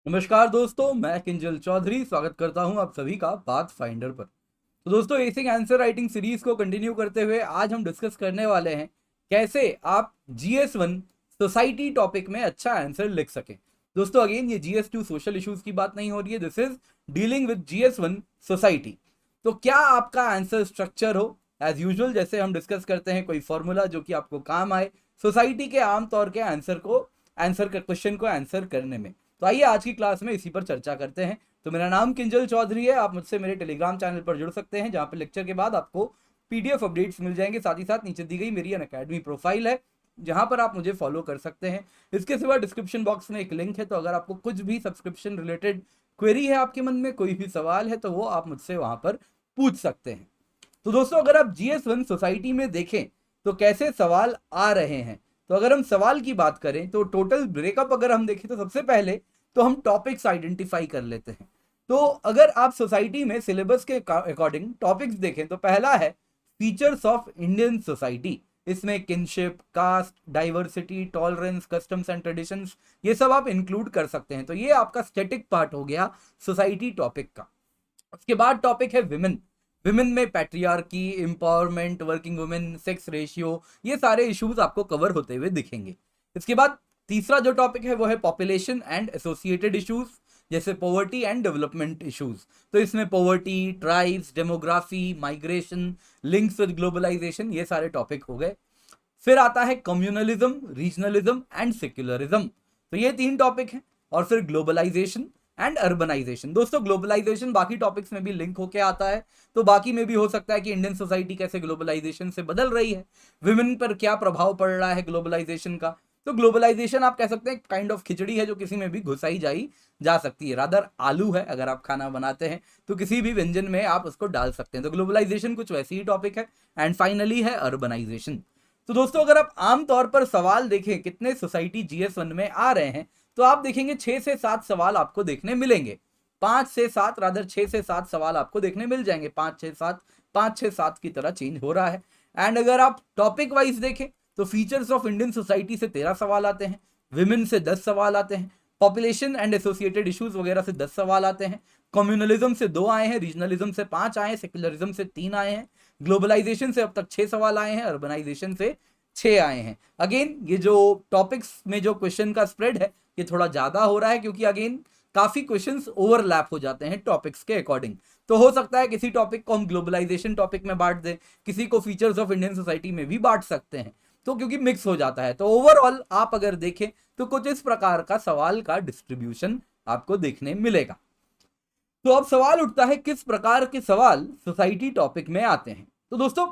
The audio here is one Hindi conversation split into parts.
नमस्कार दोस्तों, मैं किंजल चौधरी स्वागत करता हूं आप सभी का पाथ फाइंडर पर। तो दोस्तों, एसिक आंसर राइटिंग सीरीज को कंटिन्यू करते हुए आज हम डिस्कस करने वाले हैं कैसे आप GS1 सोसाइटी टॉपिक में अच्छा आंसर लिख सकें। दोस्तों, अगेन ये GS2 सोशल इश्यूज की बात नहीं हो रही है, this is dealing with GS1 society. तो क्या आपका आंसर स्ट्रक्चर हो एज यूजुअल, जैसे हम डिस्कस करते हैं कोई फॉर्मूला जो कि आपको काम आए सोसाइटी के आमतौर के आंसर का क्वेश्चन को आंसर करने में। तो आइए आज की क्लास में इसी पर चर्चा करते हैं। तो मेरा नाम किंजल चौधरी है, आप मुझसे मेरे टेलीग्राम चैनल पर जुड़ सकते हैं जहां पर लेक्चर के बाद आपको PDF अपडेट्स मिल जाएंगे। साथ ही साथ नीचे दी गई मेरी अनअकैडमी प्रोफाइल है जहां पर आप मुझे फॉलो कर सकते हैं। इसके सिवा डिस्क्रिप्शन बॉक्स में एक लिंक है, तो अगर आपको कुछ भी सब्सक्रिप्शन रिलेटेड क्वेरी है, आपके मन में कोई भी सवाल है, तो वो आप मुझसे वहां पर पूछ सकते हैं। तो दोस्तों, अगर आप GS1 सोसाइटी में देखें तो कैसे सवाल आ रहे हैं। तो अगर हम सवाल की बात करें तो टोटल ब्रेकअप अगर हम देखें तो सबसे पहले तो हम टॉपिक्स आइडेंटिफाई कर लेते हैं। तो अगर आप सोसाइटी में सिलेबस के अकॉर्डिंग टॉपिक्स देखें तो पहला है फीचर्स ऑफ इंडियन सोसाइटी। इसमें kinship, caste, diversity, tolerance, customs and traditions, ये सब आप इंक्लूड कर सकते हैं। तो ये आपका स्टैटिक पार्ट हो गया सोसाइटी टॉपिक का। उसके बाद टॉपिक है विमेन। विमेन में patriarchy, empowerment, working women, sex ratio, ये सारे इश्यूज आपको कवर होते हुए दिखेंगे। इसके बाद तीसरा जो टॉपिक है वो है पॉपुलेशन एंड एसोसिएटेड इश्यूज, जैसे पॉवर्टी एंड डेवलपमेंट इश्यूज। तो इसमें poverty, tribes, demography, migration, links with globalisation, ये सारे टॉपिक हो गए। फिर आता है कम्युनलिज्म, रीजनलिज्म एंड सेक्युलरिज्म। तो ये तीन टॉपिक हैं। और फिर ग्लोबलाइजेशन एंड अर्बनाइजेशन। दोस्तों, ग्लोबलाइजेशन बाकी टॉपिक्स में भी लिंक होके आता है, तो बाकी में भी हो सकता है कि इंडियन सोसाइटी कैसे ग्लोबलाइजेशन से बदल रही है, विमेन पर क्या प्रभाव पड़ रहा है ग्लोबलाइजेशन का। तो ग्लोबलाइजेशन आप कह सकते हैं काइंड ऑफ खिचड़ी है जो किसी में भी घुसाई जाई जा सकती है। रादर आलू है, अगर आप खाना बनाते हैं तो किसी भी व्यंजन में आप उसको डाल सकते हैं। तो ग्लोबलाइजेशन कुछ वैसी ही टॉपिक है। एंड फाइनली है अर्बनाइजेशन। तो दोस्तों, अगर आप आमतौर पर सवाल देखें कितने सोसाइटी GS1 में आ रहे हैं, तो आप देखेंगे 6 से 7 सवाल आपको देखने मिलेंगे। 5 से 7, रादर 6 से 7 सवाल आपको देखने मिल जाएंगे। 5 6 7, 5 6 7 की तरह चेंज हो रहा है। एंड अगर आप टॉपिक वाइज देखें तो फीचर्स ऑफ इंडियन सोसाइटी से 13 सवाल आते हैं, विमेन से 10 सवाल आते हैं, पॉपुलेशन एंड एसोसिएटेड इश्यूज वगैरह से 10 सवाल आते हैं, कम्युनलिज्म से 2 आए हैं, रीजनलिज्म से 5 आए हैं, सेक्युलरिज्म से 3 आए हैं, ग्लोबलाइजेशन से अब तक 6 सवाल आए हैं, अर्बनाइजेशन से 6 आए हैं। अगेन ये जो टॉपिक्स में जो क्वेश्चन का स्प्रेड है ये थोड़ा ज्यादा हो रहा है, क्योंकि अगेन काफी क्वेश्चंस ओवरलैप हो जाते हैं टॉपिक्स के अकॉर्डिंग। तो हो सकता है किसी टॉपिक को हम ग्लोबलाइजेशन टॉपिक में बांट दें, किसी को फीचर्स ऑफ इंडियन सोसाइटी में भी बांट सकते हैं, तो क्योंकि मिक्स हो जाता है। तो ओवरऑल आप अगर देखें तो कुछ इस प्रकार का सवाल का डिस्ट्रीब्यूशन आपको देखने मिलेगा। तो अब सवाल उठता है किस प्रकार के सवाल सोसाइटी टॉपिक में आते हैं। तो दोस्तों,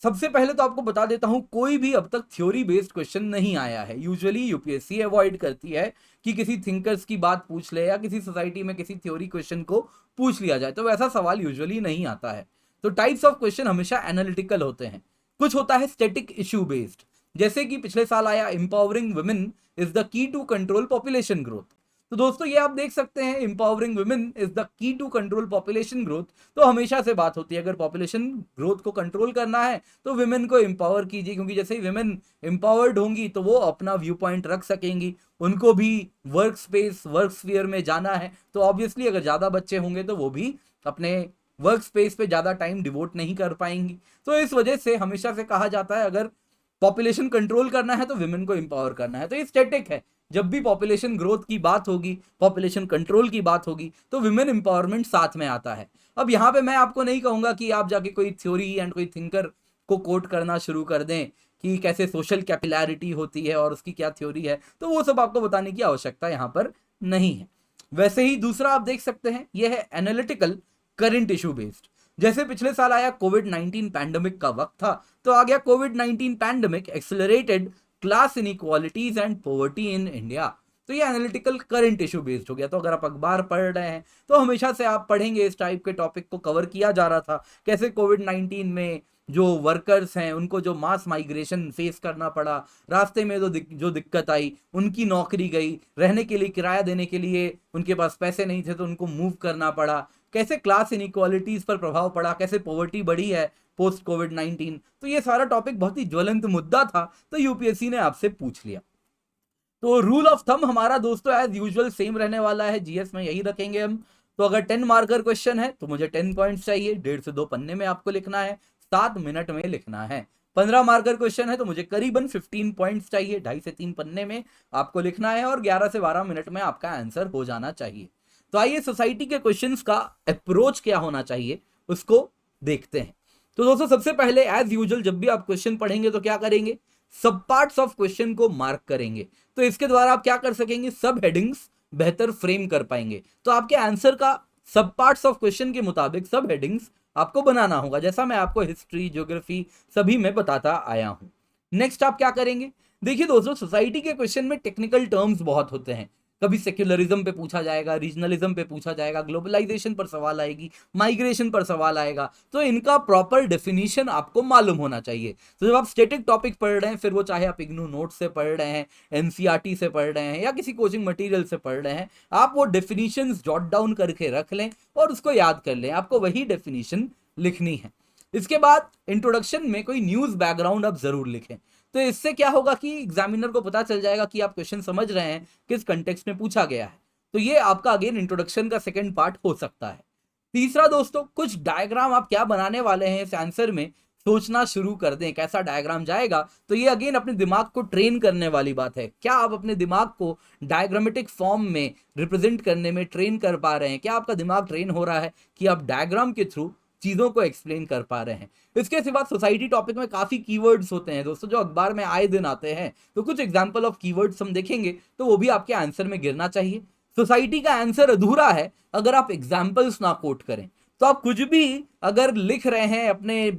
सबसे पहले तो आपको बता देता हूं, कोई भी अब तक थ्योरी बेस्ड क्वेश्चन नहीं आया है। यूजुअली यूपीएससी अवॉइड करती है कि किसी थिंकर्स की बात पूछ ले या किसी सोसाइटी में किसी थ्योरी क्वेश्चन को पूछ लिया जाए, तो वैसा सवाल यूजुअली नहीं आता है। तो टाइप्स ऑफ क्वेश्चन हमेशा एनालिटिकल होते हैं। कुछ होता है स्टैटिक इशू बेस्ड, जैसे कि पिछले साल आया empowering women is the key to control population growth. तो दोस्तों, ये आप देख सकते हैं, empowering women is the key to control population growth. तो हमेशा से बात होती है अगर पॉपुलेशन ग्रोथ को कंट्रोल करना है तो विमेन को एम्पावर कीजिए, क्योंकि जैसे ही विमेन एम्पावर्ड होंगी तो वो अपना व्यू पॉइंट रख सकेंगी, उनको भी वर्क स्पेस, वर्क स्फीयर में जाना है। तो ऑब्वियसली अगर ज्यादा बच्चे होंगे तो वो भी अपने वर्क स्पेस पे ज्यादा टाइम डिवोट नहीं कर पाएंगी। तो इस वजह से हमेशा से कहा जाता है अगर पॉपुलेशन कंट्रोल करना है तो विमेन को एम्पावर करना है। तो ये स्टैटिक है, जब भी पॉपुलेशन ग्रोथ की बात होगी, पॉपुलेशन कंट्रोल की बात होगी, तो विमेन एम्पावरमेंट साथ में आता है। अब यहाँ पे मैं आपको नहीं कहूंगा कि आप जाके कोई थ्योरी एंड कोई थिंकर को कोट करना शुरू कर दें कि कैसे सोशल कैपिलैरिटी होती है और उसकी क्या थ्योरी है, तो वो सब आपको बताने की आवश्यकता यहाँ पर नहीं है। वैसे ही दूसरा आप देख सकते हैं, यह है एनालिटिकल करंट इशू बेस्ड। जैसे पिछले साल आया कोविड-19 पैंडेमिक का वक्त था, तो आ गया कोविड-19 pandemic accelerated class inequalities and poverty in India. तो ये एनालिटिकल करंट इशू बेस्ड हो गया। तो अगर आप अखबार पढ़ रहे हैं तो हमेशा से आप पढ़ेंगे इस टाइप के टॉपिक को कवर किया जा रहा था, कैसे कोविड-19 में जो वर्कर्स हैं उनको जो मास माइग्रेशन फेस करना पड़ा, रास्ते में जो दिक्कत आई, उनकी नौकरी गई, रहने के लिए किराया देने के लिए उनके पास पैसे नहीं थे तो उनको मूव करना पड़ा, कैसे क्लास इनइक्वालिटीज पर प्रभाव पड़ा, कैसे पॉवर्टी बढ़ी है पोस्ट कोविड-19। तो ये सारा टॉपिक बहुत ही ज्वलंत मुद्दा था, तो यूपीएससी ने आपसे पूछ लिया। तो रूल ऑफ थंब हमारा दोस्तों एज यूजुअल सेम रहने वाला है, जीएस में यही रखेंगे हम। तो अगर 10 मार्कर क्वेश्चन है तो मुझे 10 पॉइंट्स चाहिए, 1.5 से 2 पन्ने में आपको लिखना है, 7 मिनट में लिखना है। 15 मार्कर क्वेश्चन है तो मुझे करीबन 15 पॉइंट्स चाहिए, 2.5 से 3 पन्ने में आपको लिखना है, और 11 से 12 मिनट में आपका आंसर हो जाना चाहिए। तो आइए सोसाइटी के क्वेश्चंस का अप्रोच क्या होना चाहिए उसको देखते हैं। तो दोस्तों सबसे पहले एज यूजुअल जब भी आप क्वेश्चन पढ़ेंगे तो क्या करेंगे, सब पार्ट्स ऑफ क्वेश्चन को मार्क करेंगे। तो इसके द्वारा आप क्या कर सकेंगे, सब हेडिंग्स बेहतर फ्रेम कर पाएंगे। तो आपके आंसर का सब पार्ट्स ऑफ क्वेश्चन के मुताबिक सब हेडिंग्स आपको बनाना होगा, जैसा मैं आपको हिस्ट्री, ज्योग्राफी सभी में बताता आया हूं। नेक्स्ट आप क्या करेंगे, देखिए दोस्तों सोसाइटी के क्वेश्चन में टेक्निकल टर्म्स बहुत होते हैं। कभी सेक्युलरिज्म पे पूछा जाएगा, रीजनलिज्म पे पूछा जाएगा, ग्लोबलाइजेशन पर सवाल आएगी, माइग्रेशन पर सवाल आएगा। तो इनका प्रॉपर डेफिनेशन आपको मालूम होना चाहिए। तो जब आप स्टैटिक टॉपिक पढ़ रहे हैं, फिर वो चाहे आप इग्नू नोट से पढ़ रहे हैं, एनसीईआरटी से पढ़ रहे हैं, या किसी कोचिंग मटेरियल से पढ़ रहे हैं, आप वो डेफिनेशंस जॉट डाउन करके रख लें और उसको याद कर लें। आपको वही डेफिनेशन लिखनी है। इसके बाद इंट्रोडक्शन में कोई न्यूज बैकग्राउंड आप जरूर लिखें। तो इससे क्या होगा कि एग्जामिनर को पता चल जाएगा कि आप क्वेश्चन समझ रहे हैं, किस कंटेक्स्ट में पूछा गया है। तो ये आपका अगेन इंट्रोडक्शन का सेकंड पार्ट हो सकता है। तीसरा दोस्तों, कुछ डायग्राम आप क्या बनाने वाले हैं इस आंसर में सोचना शुरू कर दें, कैसा डायग्राम जाएगा। तो ये अगेन अपने दिमाग को ट्रेन करने वाली बात है। क्या आप अपने दिमाग को डायग्रामेटिक फॉर्म में रिप्रेजेंट करने में ट्रेन कर पा रहे हैं, क्या आपका दिमाग ट्रेन हो रहा है कि आप डायग्राम के थ्रू चीजों को एक्सप्लेन कर पा रहे हैं। इसके सिवा सोसाइटी टॉपिक में काफी कीवर्ड्स होते हैं दोस्तों, जो अखबार में आए दिन आते हैं। तो कुछ एग्जांपल ऑफ कीवर्ड्स हम देखेंगे तो वो भी आपके आंसर में गिरना चाहिए। सोसाइटी का आंसर अधूरा है अगर आप एग्जाम्पल्स ना कोट करें। तो आप कुछ भी अगर लिख रहे हैं, अपने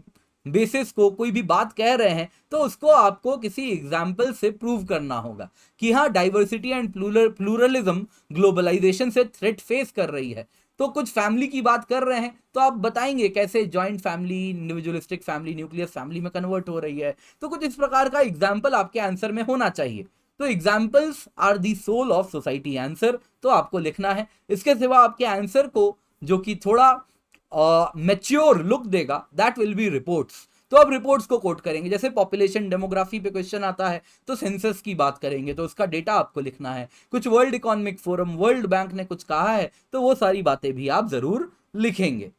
बेसिस को कोई भी बात कह रहे हैं, तो उसको आपको किसी एग्जाम्पल से प्रूव करना होगा कि हाँ डाइवर्सिटी एंड प्लूरलिज्म ग्लोबलाइजेशन से थ्रेट फेस कर रही है। तो कुछ फैमिली की बात कर रहे हैं तो आप बताएंगे कैसे joint family individualistic family nuclear family में कन्वर्ट हो रही है। तो कुछ इस प्रकार का एग्जाम्पल आपके आंसर में होना चाहिए। तो examples are the soul of society answer, तो आपको लिखना है। इसके सिवा आपके आंसर को जो कि थोड़ा मैच्योर लुक देगा, दैट विल बी रिपोर्ट्स। तो अब रिपोर्ट्स को कोट करेंगे, जैसे पॉपुलेशन डेमोग्राफी पे क्वेश्चन आता है तो सेंसस की बात करेंगे, तो उसका डेटा आपको लिखना है। कुछ world economic forum, world bank ने कुछ कहा है तो वो सारी बातें भी आप जरूर लिखेंगे।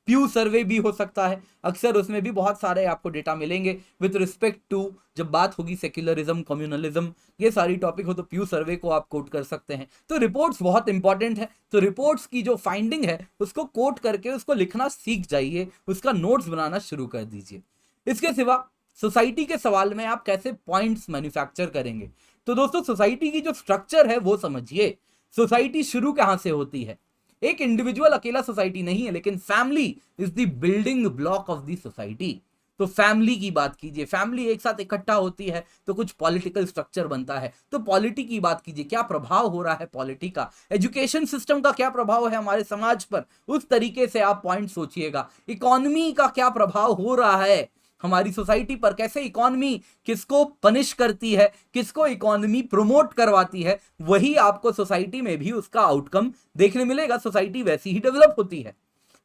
प्यू सर्वे भी हो सकता है, अक्सर उसमें भी बहुत सारे आपको डेटा मिलेंगे विद रिस्पेक्ट टू, जब बात होगी सेक्युलरिज्म, कम्युनलिज्म, ये सारी टॉपिक हो तो प्यू सर्वे को आप कोट कर सकते हैं। तो रिपोर्ट्स बहुत इंपॉर्टेंट है। तो रिपोर्ट्स की जो फाइंडिंग है उसको कोट करके उसको लिखना सीख जाइए, उसका नोट्स बनाना शुरू कर दीजिए। इसके सिवा सोसाइटी के सवाल में आप कैसे पॉइंट्स मैन्युफैक्चर करेंगे। तो दोस्तों सोसाइटी की जो स्ट्रक्चर है वो समझिए। सोसाइटी शुरू कहां से होती है, एक इंडिविजुअल अकेला सोसाइटी नहीं है, लेकिन family is the building block of the society. तो फैमिली की बात कीजिए, फैमिली एक साथ इकट्ठा होती है तो कुछ पॉलिटिकल स्ट्रक्चर बनता है। तो पॉलिटी की बात कीजिए, क्या प्रभाव हो रहा है पॉलिटी का, एजुकेशन सिस्टम का क्या प्रभाव है हमारे समाज पर, उस तरीके से आप पॉइंट सोचिएगा। इकोनॉमी का क्या प्रभाव हो रहा है हमारी सोसाइटी पर, कैसे इकोनॉमी किसको पनिश करती है, किसको इकोनॉमी प्रमोट करवाती है, वही आपको सोसाइटी में भी उसका आउटकम देखने मिलेगा। सोसाइटी वैसी ही डेवलप होती है।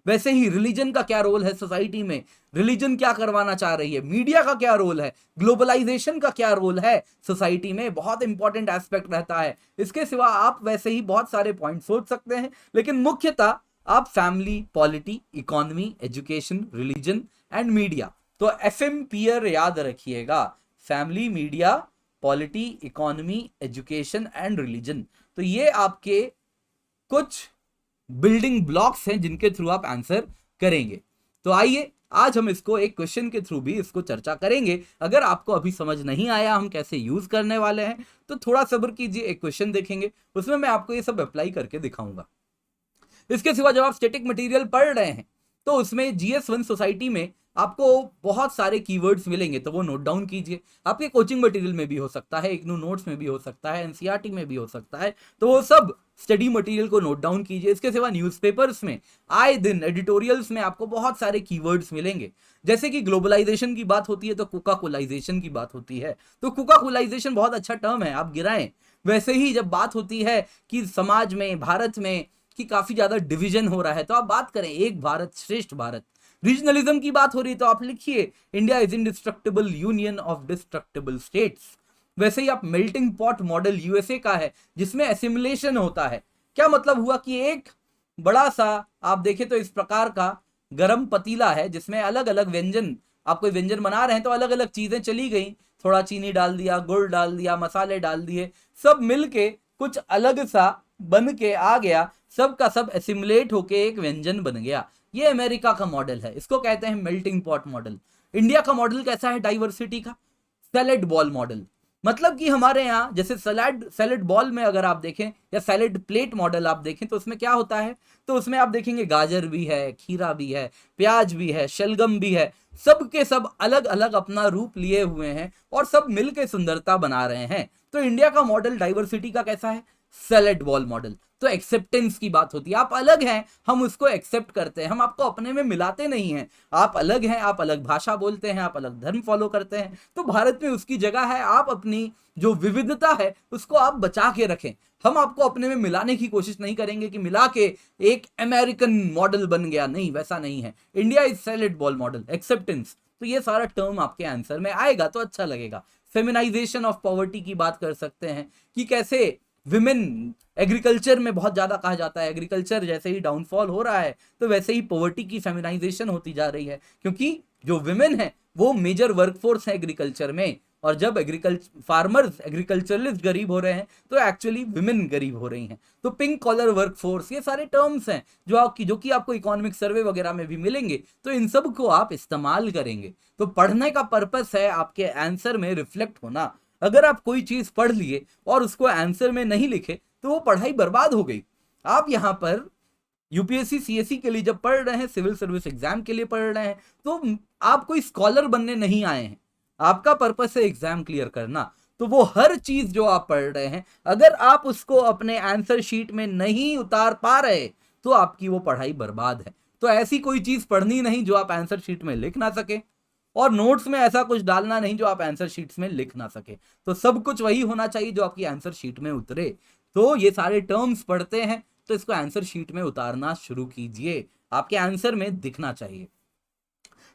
वैसे ही रिलीजन का क्या रोल है सोसाइटी में, रिलीजन क्या करवाना चाह रही है, मीडिया का क्या रोल है, ग्लोबलाइजेशन का क्या रोल है सोसाइटी में, बहुत इंपॉर्टेंट एस्पेक्ट रहता है। इसके सिवा आप वैसे ही बहुत सारे पॉइंट सोच सकते हैं, लेकिन मुख्यतः आप family, polity, economy, education, religion and media, तो एफएमपीआर याद रखिएगा, family, media, polity, economy, education and religion. तो ये आपके कुछ बिल्डिंग ब्लॉक्स हैं जिनके थ्रू आप आंसर करेंगे। तो आइए आज हम इसको एक क्वेश्चन के थ्रू भी इसको चर्चा करेंगे। अगर आपको अभी समझ नहीं आया हम कैसे यूज करने वाले हैं तो थोड़ा सब्र कीजिए, एक क्वेश्चन देखेंगे, उसमें मैं आपको ये सब अप्लाई करके दिखाऊंगा। इसके सिवा जब आप स्टैटिक मटेरियल पढ़ रहे हैं तो उसमें जीएस1 सोसाइटी में आपको बहुत सारे कीवर्ड्स मिलेंगे, तो वो नोट डाउन कीजिए। आपके कोचिंग मटेरियल में भी हो सकता है, इग्नू नोट्स में भी हो सकता है, एनसीईआरटी में भी हो सकता है, तो वो सब स्टडी मटेरियल को नोट डाउन कीजिए। इसके सिवा न्यूज़पेपर्स में आए दिन एडिटोरियल्स में आपको बहुत सारे कीवर्ड्स मिलेंगे। जैसे कि ग्लोबलाइजेशन की बात होती है तो कोका कोलाइजेशन की बात होती है, तो कोका कोलाइजेशन बहुत अच्छा टर्म है, आप गिराएं। वैसे ही जब बात होती है कि समाज में, भारत में कि काफी ज्यादा डिवीजन हो रहा है, तो आप बात करें एक भारत श्रेष्ठ भारत। रीजनलिज्म की बात हो रही है तो आप लिखिए India is indestructible union of destructible states. वैसे ही आप मेल्टिंग पॉट मॉडल यूएसए का है जिसमें एसिमुलेशन होता है। क्या मतलब हुआ कि एक बड़ा सा आप देखें तो इस प्रकार का गरम पतीला है जिसमें अलग अलग व्यंजन, आप कोई व्यंजन बना रहे हैं तो अलग अलग चीजें चली गई, थोड़ा चीनी डाल दिया, गुड़ डाल दिया, मसाले डाल दिए, सब मिलके कुछ अलग सा बन के आ गया, सब का सब एसिमुलेट होके एक व्यंजन बन गया। ये अमेरिका का मॉडल है, इसको कहते हैं मेल्टिंग पॉट मॉडल। इंडिया का मॉडल कैसा है डाइवर्सिटी का? Salad ball model. मतलब कि हमारे यहाँ जैसे सैलेड बॉल में अगर आप देखें या सैलेड प्लेट मॉडल आप देखें तो उसमें क्या होता है, तो उसमें आप देखेंगे गाजर भी है, खीरा भी है, प्याज भी है, शलगम भी है, सब के सब अलग अलग अपना रूप लिए हुए हैं और सब मिलकर सुंदरता बना रहे हैं। तो इंडिया का मॉडल डाइवर्सिटी का कैसा है? Salad ball model. तो एक्सेप्टेंस की बात होती है, आप अलग हैं, हम उसको एक्सेप्ट करते हैं, हम आपको अपने में मिलाते नहीं हैं। आप अलग हैं, आप अलग भाषा बोलते हैं, आप अलग धर्म फॉलो करते हैं, तो भारत में उसकी जगह है, आप अपनी जो विविधता है उसको आप बचा के रखें। हम आपको अपने में मिलाने की कोशिश नहीं करेंगे कि मिला के एक अमेरिकन मॉडल बन गया, नहीं, वैसा नहीं है। India is salad ball model, acceptance. तो ये सारा टर्म आपके आंसर में आएगा तो अच्छा लगेगा। फेमिनाइजेशन ऑफ पॉवर्टी की बात कर सकते हैं कि कैसे विमेन एग्रीकल्चर में बहुत ज्यादा कहा जाता है, एग्रीकल्चर जैसे ही डाउनफॉल हो रहा है तो वैसे ही पॉवर्टी की फेमिनाइजेशन होती जा रही है, क्योंकि जो विमेन है वो मेजर वर्कफोर्स है एग्रीकल्चर में, और जब फार्मर्स एग्रीकल्चरलिस्ट गरीब हो रहे हैं तो एक्चुअली विमेन गरीब हो रही हैं। तो पिंक कॉलर वर्कफोर्स, ये सारे टर्म्स हैं जो कि आपको इकोनॉमिक सर्वे वगैरह में भी मिलेंगे, तो इन सब को आप इस्तेमाल करेंगे। तो पढ़ने का पर्पस है आपके आंसर में रिफ्लेक्ट होना। अगर आप कोई चीज पढ़ लिए और उसको आंसर में नहीं लिखे तो वो पढ़ाई बर्बाद हो गई। आप यहाँ पर यूपीएससी सीएससी के लिए जब पढ़ रहे हैं, सिविल सर्विस एग्जाम के लिए पढ़ रहे हैं, तो आप कोई स्कॉलर बनने नहीं आए हैं, आपका पर्पस है एग्जाम क्लियर करना। तो वो हर चीज जो आप पढ़ रहे हैं अगर आप उसको अपने आंसर शीट में नहीं उतार पा रहे तो आपकी वो पढ़ाई बर्बाद है। तो ऐसी कोई चीज पढ़नी नहीं जो आप आंसर शीट में लिख ना सके, और नोट्स में ऐसा कुछ डालना नहीं जो आप आंसर शीट्स में लिख ना सके। तो सब कुछ वही होना चाहिए जो आपकी आंसर शीट में उतरे। तो ये सारे टर्म्स पढ़ते हैं तो इसको आंसर शीट में उतारना शुरू कीजिए, आपके आंसर में दिखना चाहिए।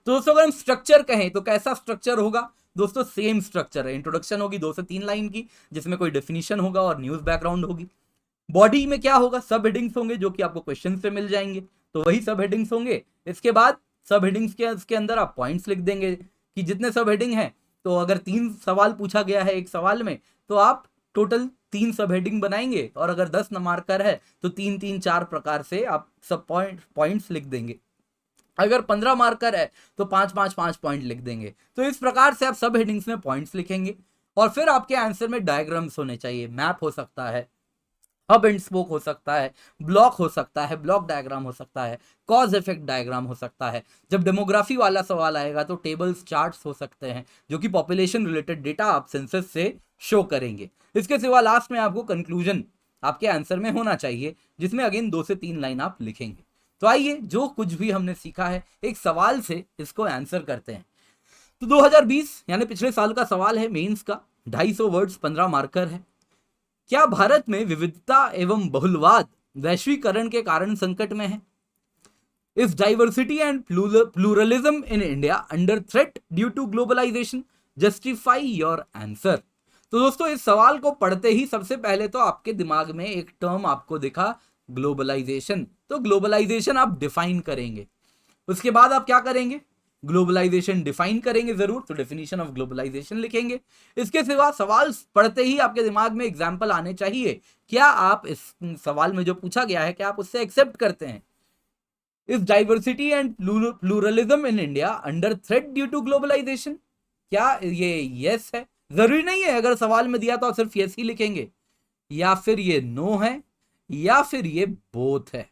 तो दोस्तों अगर हम स्ट्रक्चर कहें तो कैसा स्ट्रक्चर होगा? दोस्तों सेम स्ट्रक्चर है, इंट्रोडक्शन होगी 2 से 3 लाइन की जिसमें कोई डेफिनेशन होगा और न्यूज बैकग्राउंड होगी। बॉडी में क्या होगा? सब हेडिंग्स होंगे जो कि आपको क्वेश्चन से मिल जाएंगे, तो वही सब हेडिंग्स होंगे। इसके बाद सब हेडिंग्स के अंदर आप पॉइंट्स लिख देंगे कि जितने सब हेडिंग हैं, तो अगर 3 सवाल पूछा गया है एक सवाल में तो आप टोटल 3 सब हेडिंग बनाएंगे, और अगर 10 मार्कर है तो 3-3-4 प्रकार से आप सब पॉइंट्स लिख देंगे। अगर 15 मार्कर है तो 5-5-5 पॉइंट लिख देंगे। तो इस प्रकार से आप सब हेडिंग्स में पॉइंट्स लिखेंगे, और फिर आपके आंसर में डायग्राम्स होने चाहिए। मैप हो सकता है, हब एंड स्पोक हो सकता है, ब्लॉक हो सकता है, ब्लॉक डायग्राम हो सकता है, कॉज इफेक्ट डायग्राम हो सकता है। जब डेमोग्राफी वाला सवाल आएगा तो टेबल्स, चार्ट्स हो सकते हैं जो कि पॉपुलेशन रिलेटेड डेटा आप सेंसस से शो करेंगे। इसके सिवा लास्ट में आपको कंक्लूजन आपके आंसर में होना चाहिए जिसमें अगेन 2 से 3 लाइन आप लिखेंगे। तो आइए जो कुछ भी हमने सीखा है एक सवाल से इसको आंसर करते हैं। तो 2020 यानी पिछले साल का सवाल है मेंस का, 250 वर्ड्स, 15 मार्कर है। क्या भारत में विविधता एवं बहुलवाद वैश्वीकरण के कारण संकट में है? Is diversity and pluralism in India under threat due to globalization? Justify your answer. तो दोस्तों इस सवाल को पढ़ते ही सबसे पहले तो आपके दिमाग में एक टर्म आपको दिखा, ग्लोबलाइजेशन। तो ग्लोबलाइजेशन आप डिफाइन करेंगे, उसके बाद आप क्या करेंगे? ग्लोबलाइजेशन डिफाइन करेंगे जरूर, तो डेफिनेशन ऑफ ग्लोबलाइजेशन लिखेंगे। इसके सिवा सवाल पढ़ते ही आपके दिमाग में एग्जाम्पल आने चाहिए। क्या आप इस सवाल में जो पूछा गया है क्या आप उससे एक्सेप्ट करते हैं? Is diversity and pluralism in India under threat due to globalization? क्या ये यस है? जरूरी नहीं है अगर सवाल में दिया तो आप सिर्फ यस ही लिखेंगे, या फिर ये नो है, या फिर ये बोथ है।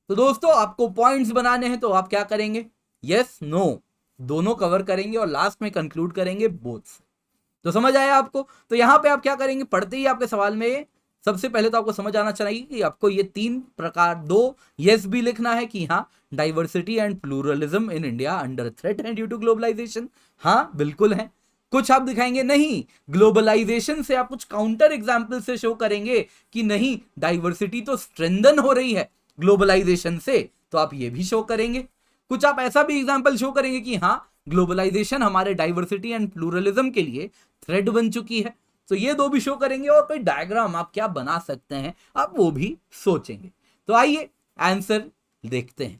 तो दोस्तों आपको पॉइंट्स बनाने हैं तो आप क्या करेंगे? यस नो दोनों कवर करेंगे और लास्ट में कंक्लूड करेंगे बोथ। तो समझ आया आपको? तो यहां पे आप क्या करेंगे? पढ़ते ही आपके सवाल में सबसे पहले तो आपको समझ आना चाहिए कि आपको ये 3 प्रकार, 2 यस भी लिखना है कि हाँ diversity and pluralism in India under threat है ड्यू टू ग्लोबलाइजेशन। हाँ बिल्कुल है। कुछ आप दिखाएंगे नहीं, ग्लोबलाइजेशन से आप कुछ काउंटर एग्जाम्पल से शो करेंगे कि नहीं डाइवर्सिटी तो स्ट्रेंथन हो रही है ग्लोबलाइजेशन से, तो आप ये भी शो करेंगे। कुछ आप ऐसा भी एग्जाम्पल शो करेंगे कि हाँ ग्लोबलाइजेशन हमारे डाइवर्सिटी एंड प्लूरलिज्म के लिए थ्रेट बन चुकी है, तो ये दो भी शो करेंगे और कोई डायग्राम आप क्या बना सकते हैं आप वो भी सोचेंगे। तो आइए आंसर देखते हैं।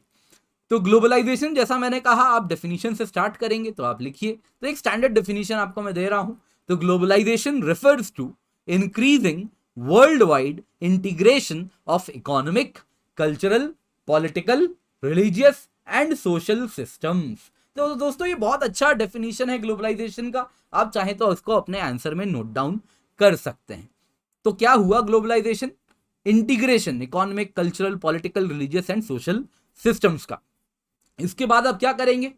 तो ग्लोबलाइजेशन जैसा मैंने कहा आप डेफिनेशन से स्टार्ट करेंगे, तो आप लिखिए। तो एक स्टैंडर्ड डेफिनेशन आपको मैं दे रहा हूं। तो globalization refers to increasing world wide integration of economic, cultural, political, religious and social systems. तो दोस्तों ये बहुत अच्छा डेफिनेशन है ग्लोबलाइजेशन का, आप चाहें तो उसको अपने आंसर में नोट डाउन कर सकते हैं। तो क्या हुआ globalization? Integration economic, cultural, political, religious and social systems का। इसके बाद आप क्या करेंगे?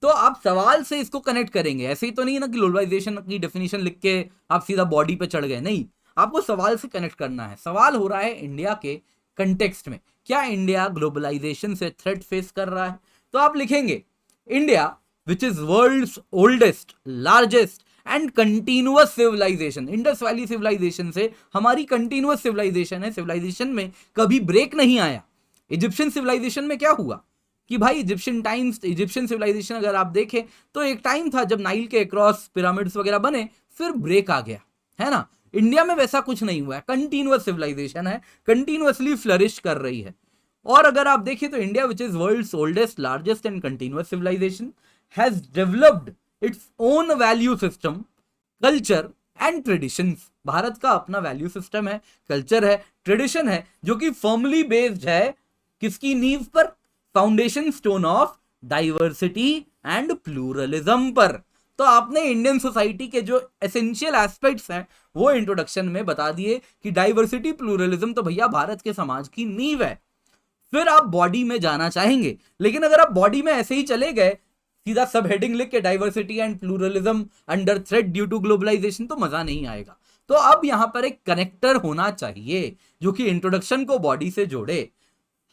तो आप सवाल से इसको कनेक्ट करेंगे। ऐसे ही तो नहीं ना कि ग्लोबलाइजेशन की डेफिनेशन लिख के आप सीधा बॉडी पे चढ़ गए, नहीं, आपको सवाल से कनेक्ट करना है। सवाल हो रहा है इंडिया के कंटेक्स्ट में, क्या इंडिया ग्लोबलाइजेशन से थ्रेट फेस कर रहा है? तो आप लिखेंगे India which is world's oldest, largest and continuous civilization. Indus valley civilization से हमारी कंटिन्यूअस सिविलाइजेशन है, सिविलाइजेशन में कभी ब्रेक नहीं आया। इजिप्शियन सिविलाइजेशन में क्या हुआ कि भाई इजिप्शियन सिविलाइजेशन अगर आप देखें तो एक टाइम था जब नाइल के अक्रॉस पिरामिड्स वगैरह बने, फिर ब्रेक आ गया, है ना। इंडिया में वैसा कुछ नहीं हुआ है, कंटिन्यूअस सिविलाइजेशन है, कंटिन्यूअसली फ्लरिश कर रही है। और अगर आप देखें तो India which is world's oldest, largest and continuous civilization has developed its own value system, culture and traditions. Bharat का अपना वैल्यू सिस्टम है, कल्चर है, ट्रेडिशन है, जो कि फर्मली बेस्ड है किसकी नींव पर? Foundation stone of diversity and pluralism पर। तो आपने इंडियन सोसाइटी के जो एसेंशियल एस्पेक्ट्स हैं वो इंट्रोडक्शन में बता दिए कि डाइवर्सिटी, प्लूरलिज्म तो भैया भारत के समाज की नींव है। फिर आप बॉडी में जाना चाहेंगे, लेकिन अगर आप बॉडी में ऐसे ही चले गए सीधा सब हेडिंग लिख के diversity and pluralism under threat due to globalization, तो मजा नहीं आएगा। तो अब यहां पर एक कनेक्टर होना चाहिए जो कि इंट्रोडक्शन को बॉडी से जोड़े।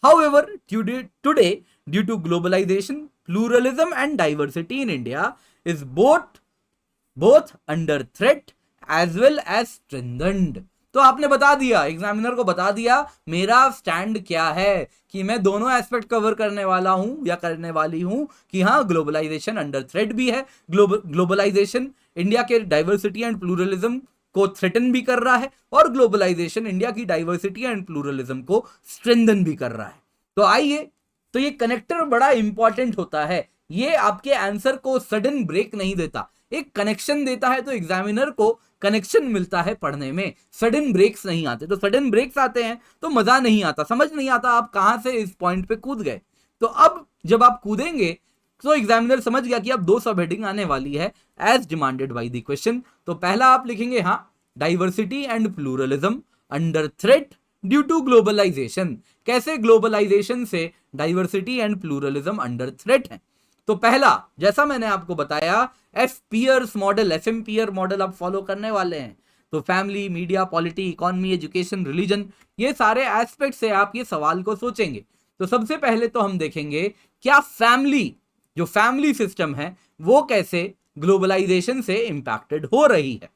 However, today, due to globalization, pluralism and diversity in India is both under threat as well as strengthened. तो आपने बता दिया, एग्जामिनर को बता दिया मेरा स्टैंड क्या है, कि मैं दोनों एस्पेक्ट कवर करने वाला हूं या करने वाली हूं कि हाँ ग्लोबलाइजेशन अंडर थ्रेट भी है, ग्लोबलाइजेशन इंडिया के डाइवर्सिटी एंड प्लूरलिज्म को थ्रेटन भी कर रहा है, और ग्लोबलाइजेशन इंडिया की डाइवर्सिटी एंड प्लूरलिज्म को स्ट्रेंथन भी कर रहा है। तो आइए, तो ये कनेक्टर बड़ा इंपॉर्टेंट होता है, ये आपके आंसर को सडन ब्रेक नहीं देता, एक कनेक्शन देता है। तो एग्जामिनर को कनेक्शन मिलता है पढ़ने में, सडन ब्रेक्स नहीं आते। तो सडन ब्रेक्स आते हैं तो मजा नहीं आता, समझ नहीं आता आप कहां से इस पॉइंट पे कूद गए। तो अब जब आप कूदेंगे तो एग्जामिनर समझ गया कि अब दो सब हेडिंग आने वाली है as demanded by the question. तो पहला आप लिखेंगे हाँ diversity and pluralism under threat due to globalization. कैसे ग्लोबलाइजेशन से diversity and pluralism under threat है? तो पहला, जैसा मैंने आपको बताया, F peers model, FM peer model आप फॉलो करने वाले हैं। तो family, media, polity, economy, education, religion, ये सारे एस्पेक्ट से आप ये सवाल को सोचेंगे। तो सबसे पहले तो हम देखेंगे क्या फैमिली, जो फैमिली सिस्टम है वो कैसे ग्लोबलाइजेशन से इंपैक्टेड हो रही है।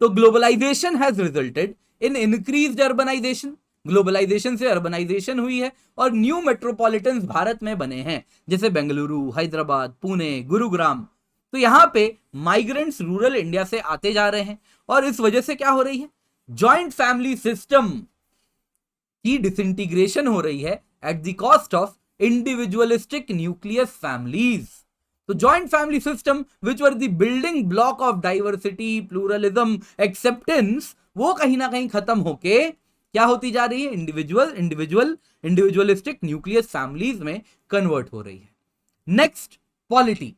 तो globalization has resulted in increased urbanization, globalization से अर्बनाइजेशन हुई है और न्यू मेट्रोपॉलिटन भारत में बने हैं, जैसे बेंगलुरु, हैदराबाद, पुणे, गुरुग्राम। तो यहां पे माइग्रेंट्स रूरल इंडिया से आते जा रहे हैं और इस वजह से क्या हो रही है, जॉइंट फैमिली सिस्टम की डिसइंटीग्रेशन हो रही है at the cost of individualistic nucleus families. तो joint family system which were the building block of diversity, pluralism, acceptance, वो कहीं ना कहीं खत्म होके क्या होती जा रही है, इंडिविजुअलिस्टिक न्यूक्लियस फैमिलीज में कन्वर्ट हो रही है। Next, polity.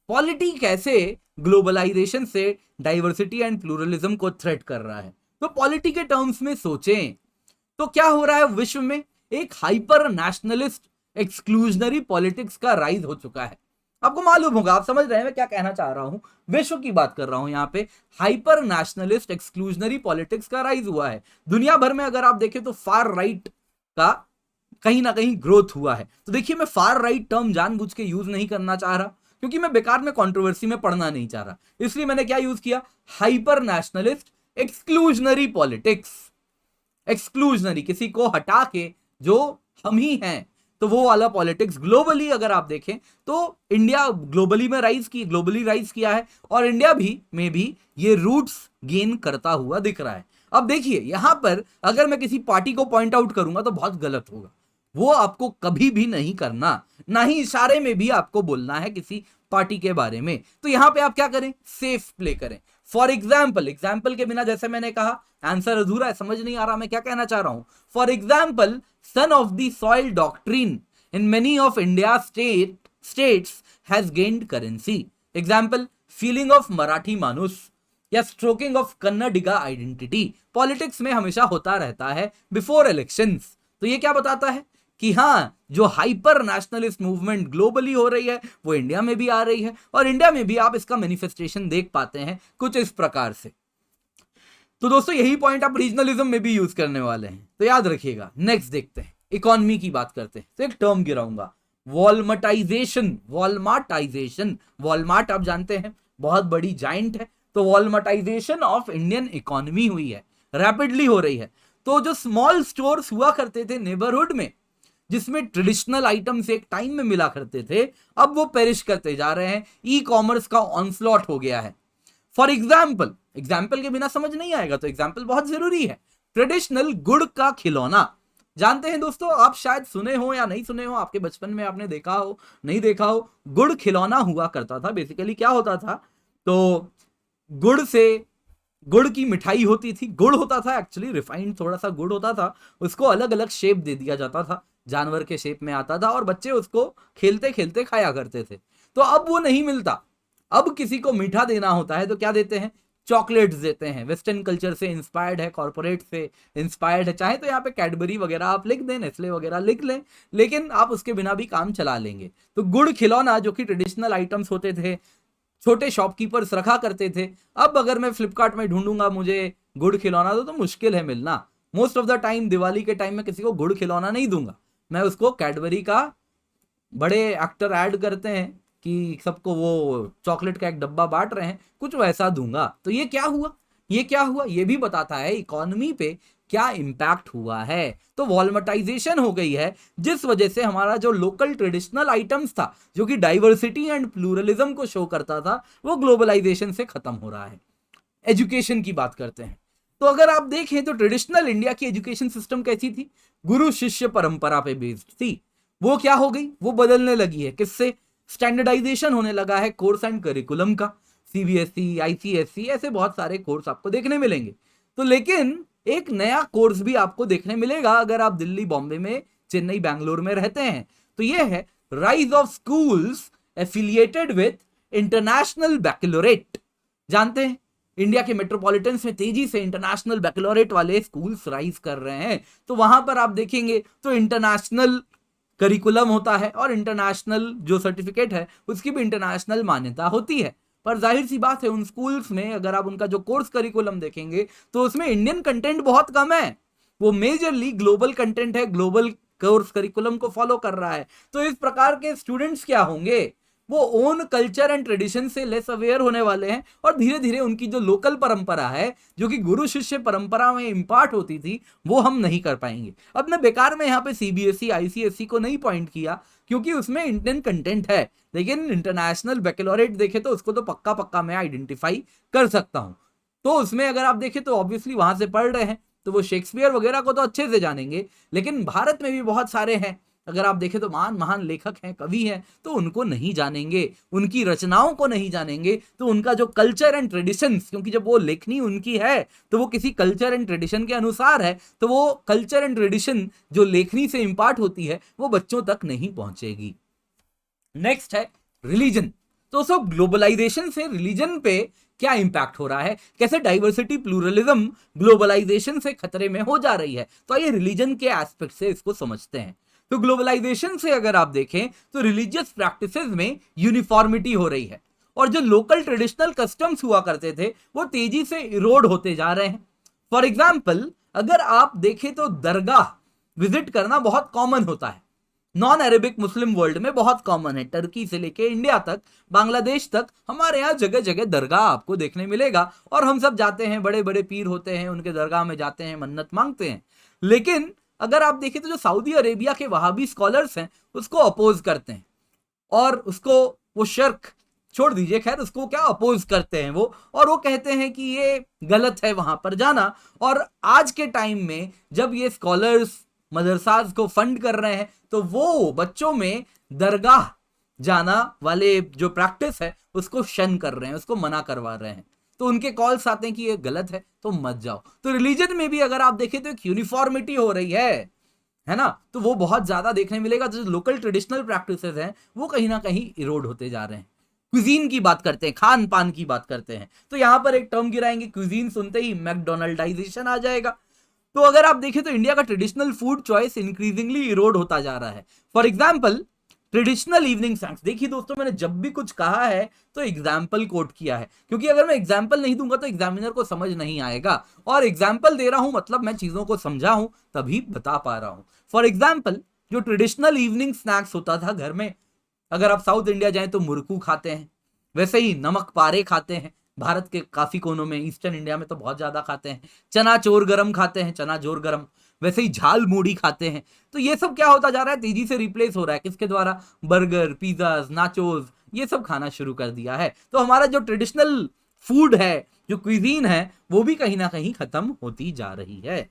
पॉलिटी कैसे ग्लोबलाइजेशन से डाइवर्सिटी एंड प्लूरलिज्म को थ्रेट कर रहा है? तो पॉलिटी के टर्म्स में सोचें तो क्या हो रहा है, विश्व में एक हाइपर नेशनलिस्ट एक्सक्लूजनरी पॉलिटिक्स का राइज हो चुका है। आपको मालूम होगा, आप समझ रहे हैं मैं क्या कहना चाह रहा हूं, विश्व की बात कर रहा हूं यहां पे। हाइपर नेशनलिस्ट एक्सक्लूजनरी पॉलिटिक्स का राइज हुआ है दुनिया भर में। अगर आप देखें तो फार राइट का कहीं ना कहीं ग्रोथ हुआ है। तो देखिए, मैं फार राइट टर्म जानबूझ के यूज नहीं करना चाह रहा क्योंकि मैं बेकार में कंट्रोवर्सी में पढ़ना नहीं चाह रहा, इसलिए मैंने क्या यूज किया, hyper nationalist exclusionary politics. Exclusionary, किसी को हटा के जो हम ही हैं। तो वो वाला पॉलिटिक्स ग्लोबली अगर आप देखें तो इंडिया ग्लोबली राइज किया है, और इंडिया भी में भी ये रूट्स गेन करता हुआ दिख रहा है। अब देखिए यहां पर अगर मैं किसी पार्टी को पॉइंट आउट करूंगा तो बहुत गलत होगा, वो आपको कभी भी नहीं करना, ना ही इशारे में भी आपको बोलना है किसी पार्टी के बारे में। तो यहां पे आप क्या करें, सेफ प्ले करें। फॉर एग्जाम्पल के बिना जैसे मैंने कहा आंसर अधूरा है, समझ नहीं आ रहा मैं क्या कहना चाह रहा हूं। For example, son of the soil doctrine in many of India states has gained currency. Example, feeling of Marathi मानुस या stroking of Kannadiga identity politics में हमेशा होता रहता है बिफोर इलेक्शंस। तो ये क्या बताता है कि हाँ, जो हाइपर नेशनलिस्ट मूवमेंट ग्लोबली हो रही है वो इंडिया में भी आ रही है, और इंडिया में भी आप इसका मैनिफेस्टेशन देख पाते हैं कुछ इस प्रकार से। तो दोस्तों यही पॉइंट आप रीजनलिज्म में भी यूज करने वाले हैं, तो याद रखिएगा। नेक्स्ट देखते हैं, इकोनॉमी की बात करते हैं। तो एक टर्म गिराऊंगा, वॉलमार्टाइजेशन। वॉलमार्ट आप जानते हैं बहुत बड़ी जाइंट है, तो वॉलमार्टाइजेशन ऑफ इंडियन इकोनॉमी हुई है, रैपिडली हो रही है। तो जो स्मॉल स्टोर्स हुआ करते थे नेबरहुड में, जिसमें ट्रेडिशनल आइटम्स एक टाइम में मिला करते थे, अब वो पेरिश करते जा रहे हैं, ई कॉमर्स का ऑनस्लॉट हो गया है। फॉर एग्जाम्पल के बिना समझ नहीं आएगा, तो एग्जाम्पल बहुत जरूरी है। ट्रेडिशनल गुड़ का खिलौना जानते हैं दोस्तों, आप शायद सुने हो या नहीं सुने हो, आपके बचपन में आपने देखा हो नहीं देखा हो, गुड़ खिलौना हुआ करता था। बेसिकली क्या होता था, तो गुड़ की मिठाई होती थी, गुड़ होता था एक्चुअली, रिफाइंड थोड़ा सा गुड़ होता था, उसको अलग अलग शेप दे दिया जाता था, जानवर के शेप में आता था, और बच्चे उसको खेलते खेलते खाया करते थे। तो अब वो नहीं मिलता, अब किसी को मीठा देना होता है तो क्या देते हैं, चॉकलेट्स देते हैं। वेस्टर्न कल्चर से इंस्पायर्ड है, कॉर्पोरेट से इंस्पायर्ड है, चाहे तो यहाँ पे कैडबरी वगैरह आप लिख दें, नेस्ले वगैरह लिख लें, लेकिन आप उसके बिना भी काम चला लेंगे। तो गुड़ खिलौना जो कि ट्रेडिशनल आइटम्स होते थे, छोटे शॉपकीपर्स रखा करते थे, अब अगर मैं फ्लिपकार्ट में ढूंढूंगा मुझे गुड़ खिलौना तो मुश्किल है मिलना। Most of the time Diwali के टाइम में किसी को गुड़ खिलौना नहीं दूंगा, मैं उसको कैडबरी का, बड़े एक्टर ऐड करते हैं कि सबको वो चॉकलेट का एक डब्बा बांट रहे हैं, कुछ वैसा दूंगा। तो ये क्या हुआ, ये भी बताता है इकोनॉमी पे क्या इंपैक्ट हुआ है। तो वॉलमार्टाइजेशन हो गई है, जिस वजह से हमारा जो लोकल ट्रेडिशनल आइटम्स था, जो कि डाइवर्सिटी एंड प्लूरलिज्म को शो करता था, वो ग्लोबलाइजेशन से खत्म हो रहा है। एजुकेशन की बात करते हैं, तो अगर आप देखें तो ट्रेडिशनल इंडिया की एजुकेशन सिस्टम कैसी थी, गुरु शिष्य परंपरा पे बेस्ड थी। वो क्या हो गई, वो बदलने लगी है, किससे, स्टैंडर्डाइजेशन होने लगा है कोर्स एंड करिकुलम का, सीबीएसई, आईसीएसई, ऐसे बहुत सारे कोर्स आपको देखने मिलेंगे। तो लेकिन एक नया कोर्स भी आपको देखने मिलेगा अगर आप दिल्ली, बॉम्बे में, चेन्नई, बैंगलोर में रहते हैं, तो ये है rise of schools affiliated with international baccalaureate. जानते हैं इंडिया के मेट्रोपॉलिटन्स में तेजी से इंटरनेशनल बैकलोरेट वाले स्कूल्स राइज कर रहे हैं। तो वहां पर आप देखेंगे तो इंटरनेशनल करिकुलम होता है, और इंटरनेशनल जो सर्टिफिकेट है उसकी भी इंटरनेशनल मान्यता होती है। पर जाहिर सी बात है उन स्कूल्स में अगर आप उनका जो कोर्स करिकुलम देखेंगे तो उसमें इंडियन कंटेंट बहुत कम है, वो मेजरली ग्लोबल कंटेंट है, ग्लोबल कोर्स करिकुलम को फॉलो कर रहा है। तो इस प्रकार के स्टूडेंट्स क्या होंगे, वो ओन कल्चर एंड ट्रेडिशन से लेस अवेयर होने वाले हैं, और धीरे धीरे उनकी जो लोकल परंपरा है, जो कि गुरु शिष्य परंपरा में इंपार्ट होती थी, वो हम नहीं कर पाएंगे। अब मैं बेकार में यहाँ पे सीबीएसई, आईसीएसई को नहीं पॉइंट किया, क्योंकि उसमें इंडियन कंटेंट है, लेकिन इंटरनेशनल बैकलॉरेट देखे तो उसको तो पक्का पक्का मैं आइडेंटिफाई कर सकता हूं। तो उसमें अगर आप देखें तो ऑब्वियसली वहां से पढ़ रहे हैं तो वो शेक्सपियर वगैरह को तो अच्छे से जानेंगे, लेकिन भारत में भी बहुत सारे हैं, अगर आप देखें तो महान महान लेखक हैं, कवि हैं, तो उनको नहीं जानेंगे, उनकी रचनाओं को नहीं जानेंगे, तो उनका जो कल्चर एंड ट्रेडिशन, क्योंकि जब वो लेखनी उनकी है तो वो किसी कल्चर एंड ट्रेडिशन के अनुसार है, तो वो कल्चर एंड ट्रेडिशन जो लेखनी से इंपार्ट होती है वो बच्चों तक नहीं पहुंचेगी। नेक्स्ट है रिलीजन। तो सब ग्लोबलाइजेशन से रिलीजन पे क्या इंपैक्ट हो रहा है, कैसे डाइवर्सिटी प्लूरलिज्म ग्लोबलाइजेशन से खतरे में हो जा रही है। तो ये रिलीजन के एस्पेक्ट से इसको समझते हैं। तो ग्लोबलाइजेशन से अगर आप देखें तो रिलीजियस प्रैक्टिसेस में यूनिफॉर्मिटी हो रही है, और जो लोकल ट्रेडिशनल कस्टम्स हुआ करते थे वो तेजी से इरोड होते जा रहे हैं। फॉर एग्जाम्पल अगर आप देखें तो दरगाह विजिट करना बहुत कॉमन होता है, नॉन अरेबिक मुस्लिम वर्ल्ड में बहुत कॉमन है, टर्की से लेके इंडिया तक, बांग्लादेश तक, हमारे यहाँ जगह जगह दरगाह आपको देखने मिलेगा, और हम सब जाते हैं, बड़े बड़े पीर होते हैं, उनके दरगाह में जाते हैं, मन्नत मांगते हैं। लेकिन अगर आप देखें तो जो सऊदी अरेबिया के वहाबी स्कॉलर्स हैं उसको अपोज करते हैं, और उसको वो शर्क छोड़ दीजिए, खैर उसको क्या अपोज करते हैं वो, और वो कहते हैं कि ये गलत है वहां पर जाना। और आज के टाइम में जब ये स्कॉलर्स मदरसाज को फंड कर रहे हैं तो वो बच्चों में दरगाह जाना वाले जो प्रैक्टिस है उसको शन कर रहे हैं, उसको मना करवा रहे हैं। तो उनके कॉल्स आते हैं कि ये गलत है तो मत जाओ। तो रिलीजन में भी अगर आप देखें तो एक यूनिफॉर्मिटी हो रही है ना, तो वो बहुत ज्यादा देखने मिलेगा। जो लोकल ट्रेडिशनल प्रैक्टिसेस हैं वो कहीं ना कहीं इरोड होते जा रहे हैं। क्विजीन की बात करते हैं, खान पान की बात करते हैं, तो यहां पर एक टर्म गिराएंगे, क्विजीन सुनते ही मैकडोनल्डाइजेशन आ जाएगा। तो अगर आप देखें तो इंडिया का traditional food choice increasingly Erode होता जा रहा है। For example traditional evening snacks, देखिए दोस्तों मैंने जब भी कुछ कहा है तो एग्जाम्पल कोट किया है, क्योंकि अगर मैं एग्जाम्पल नहीं दूंगा तो एग्जामिनर को समझ नहीं आएगा, और एग्जाम्पल दे रहा हूं मतलब मैं चीजों को समझा हूं तभी बता पा रहा हूं। फॉर एग्जाम्पल जो ट्रेडिशनल इवनिंग स्नैक्स होता था घर में, अगर आप साउथ इंडिया जाएं तो मुरकू खाते हैं, वैसे ही नमक पारे खाते हैं, भारत के काफी कोनों में, ईस्टर्न इंडिया में तो बहुत ज्यादा खाते हैं, चना चोर गरम खाते हैं, चना जोर गरम, वैसे ही झाल मूढ़ी खाते हैं। तो ये सब क्या होता जा रहा है, तेजी से रिप्लेस हो रहा है किसके द्वारा, बर्गर, पिज्जा, नाचोज, ये सब खाना शुरू कर दिया है। तो हमारा जो ट्रेडिशनल फूड है, जो क्विजीन है, वो भी कहीं ना कहीं खत्म होती जा रही है।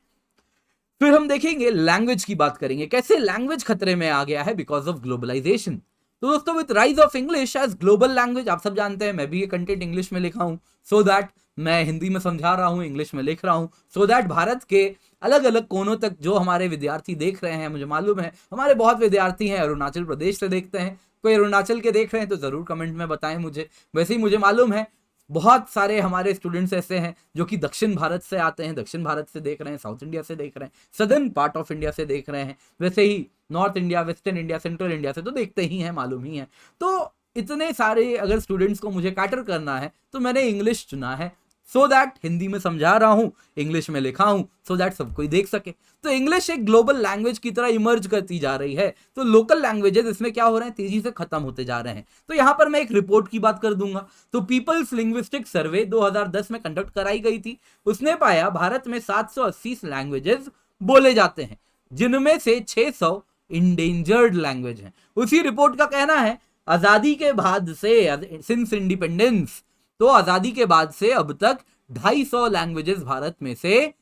फिर हम देखेंगे लैंग्वेज की बात करेंगे, कैसे लैंग्वेज खतरे में आ गया है बिकॉज ऑफ ग्लोबलाइजेशन। तो दोस्तों with rise of English as global language, आप सब जानते हैं मैं भी ये कंटेंट इंग्लिश में लिखा हूं, सो दैट मैं हिंदी में समझा रहा हूं, इंग्लिश में लिख रहा हूं, सो दैट भारत के अलग अलग कोनों तक जो हमारे विद्यार्थी देख रहे हैं, मुझे मालूम है हमारे बहुत विद्यार्थी हैं अरुणाचल प्रदेश से देखते हैं, कोई अरुणाचल के देख रहे हैं तो जरूर कमेंट में बताएं मुझे। वैसे ही मुझे मालूम है बहुत सारे हमारे स्टूडेंट्स ऐसे हैं जो कि दक्षिण भारत से आते हैं, दक्षिण भारत से देख रहे हैं, साउथ इंडिया से देख रहे हैं, सदर्न पार्ट ऑफ इंडिया से देख रहे हैं, वैसे ही north India, western India, central India से तो देखते ही हैं, मालूम ही है। तो इतने सारे अगर स्टूडेंट्स को मुझे कैटर करना है तो मैंने इंग्लिश चुना है, सो दैट हिंदी में समझा रहा हूं, इंग्लिश में लिखा हूं, सो दैट सब कोई देख सके। तो इंग्लिश एक ग्लोबल लैंग्वेज की तरह इमर्ज करती जा रही है, तो लोकल लैंग्वेजेस इसमें क्या हो रहे हैं, तेजी से खत्म होते जा रहे हैं। तो यहां पर मैं एक रिपोर्ट की बात कर दूंगा। तो पीपल्स लिंग्विस्टिक सर्वे 2010 में कंडक्ट कराई गई थी, उसने पाया भारत में 780 लैंग्वेजेस बोले जाते हैं, जिनमें से 600 इंडेंजर्ड लैंग्वेज हैं। उसी रिपोर्ट का कहना है आजादी के बाद से, सिंस इंडिपेंडेंस, तो आजादी के बाद से अब तक 250 लैंग्वेजेस भारत में से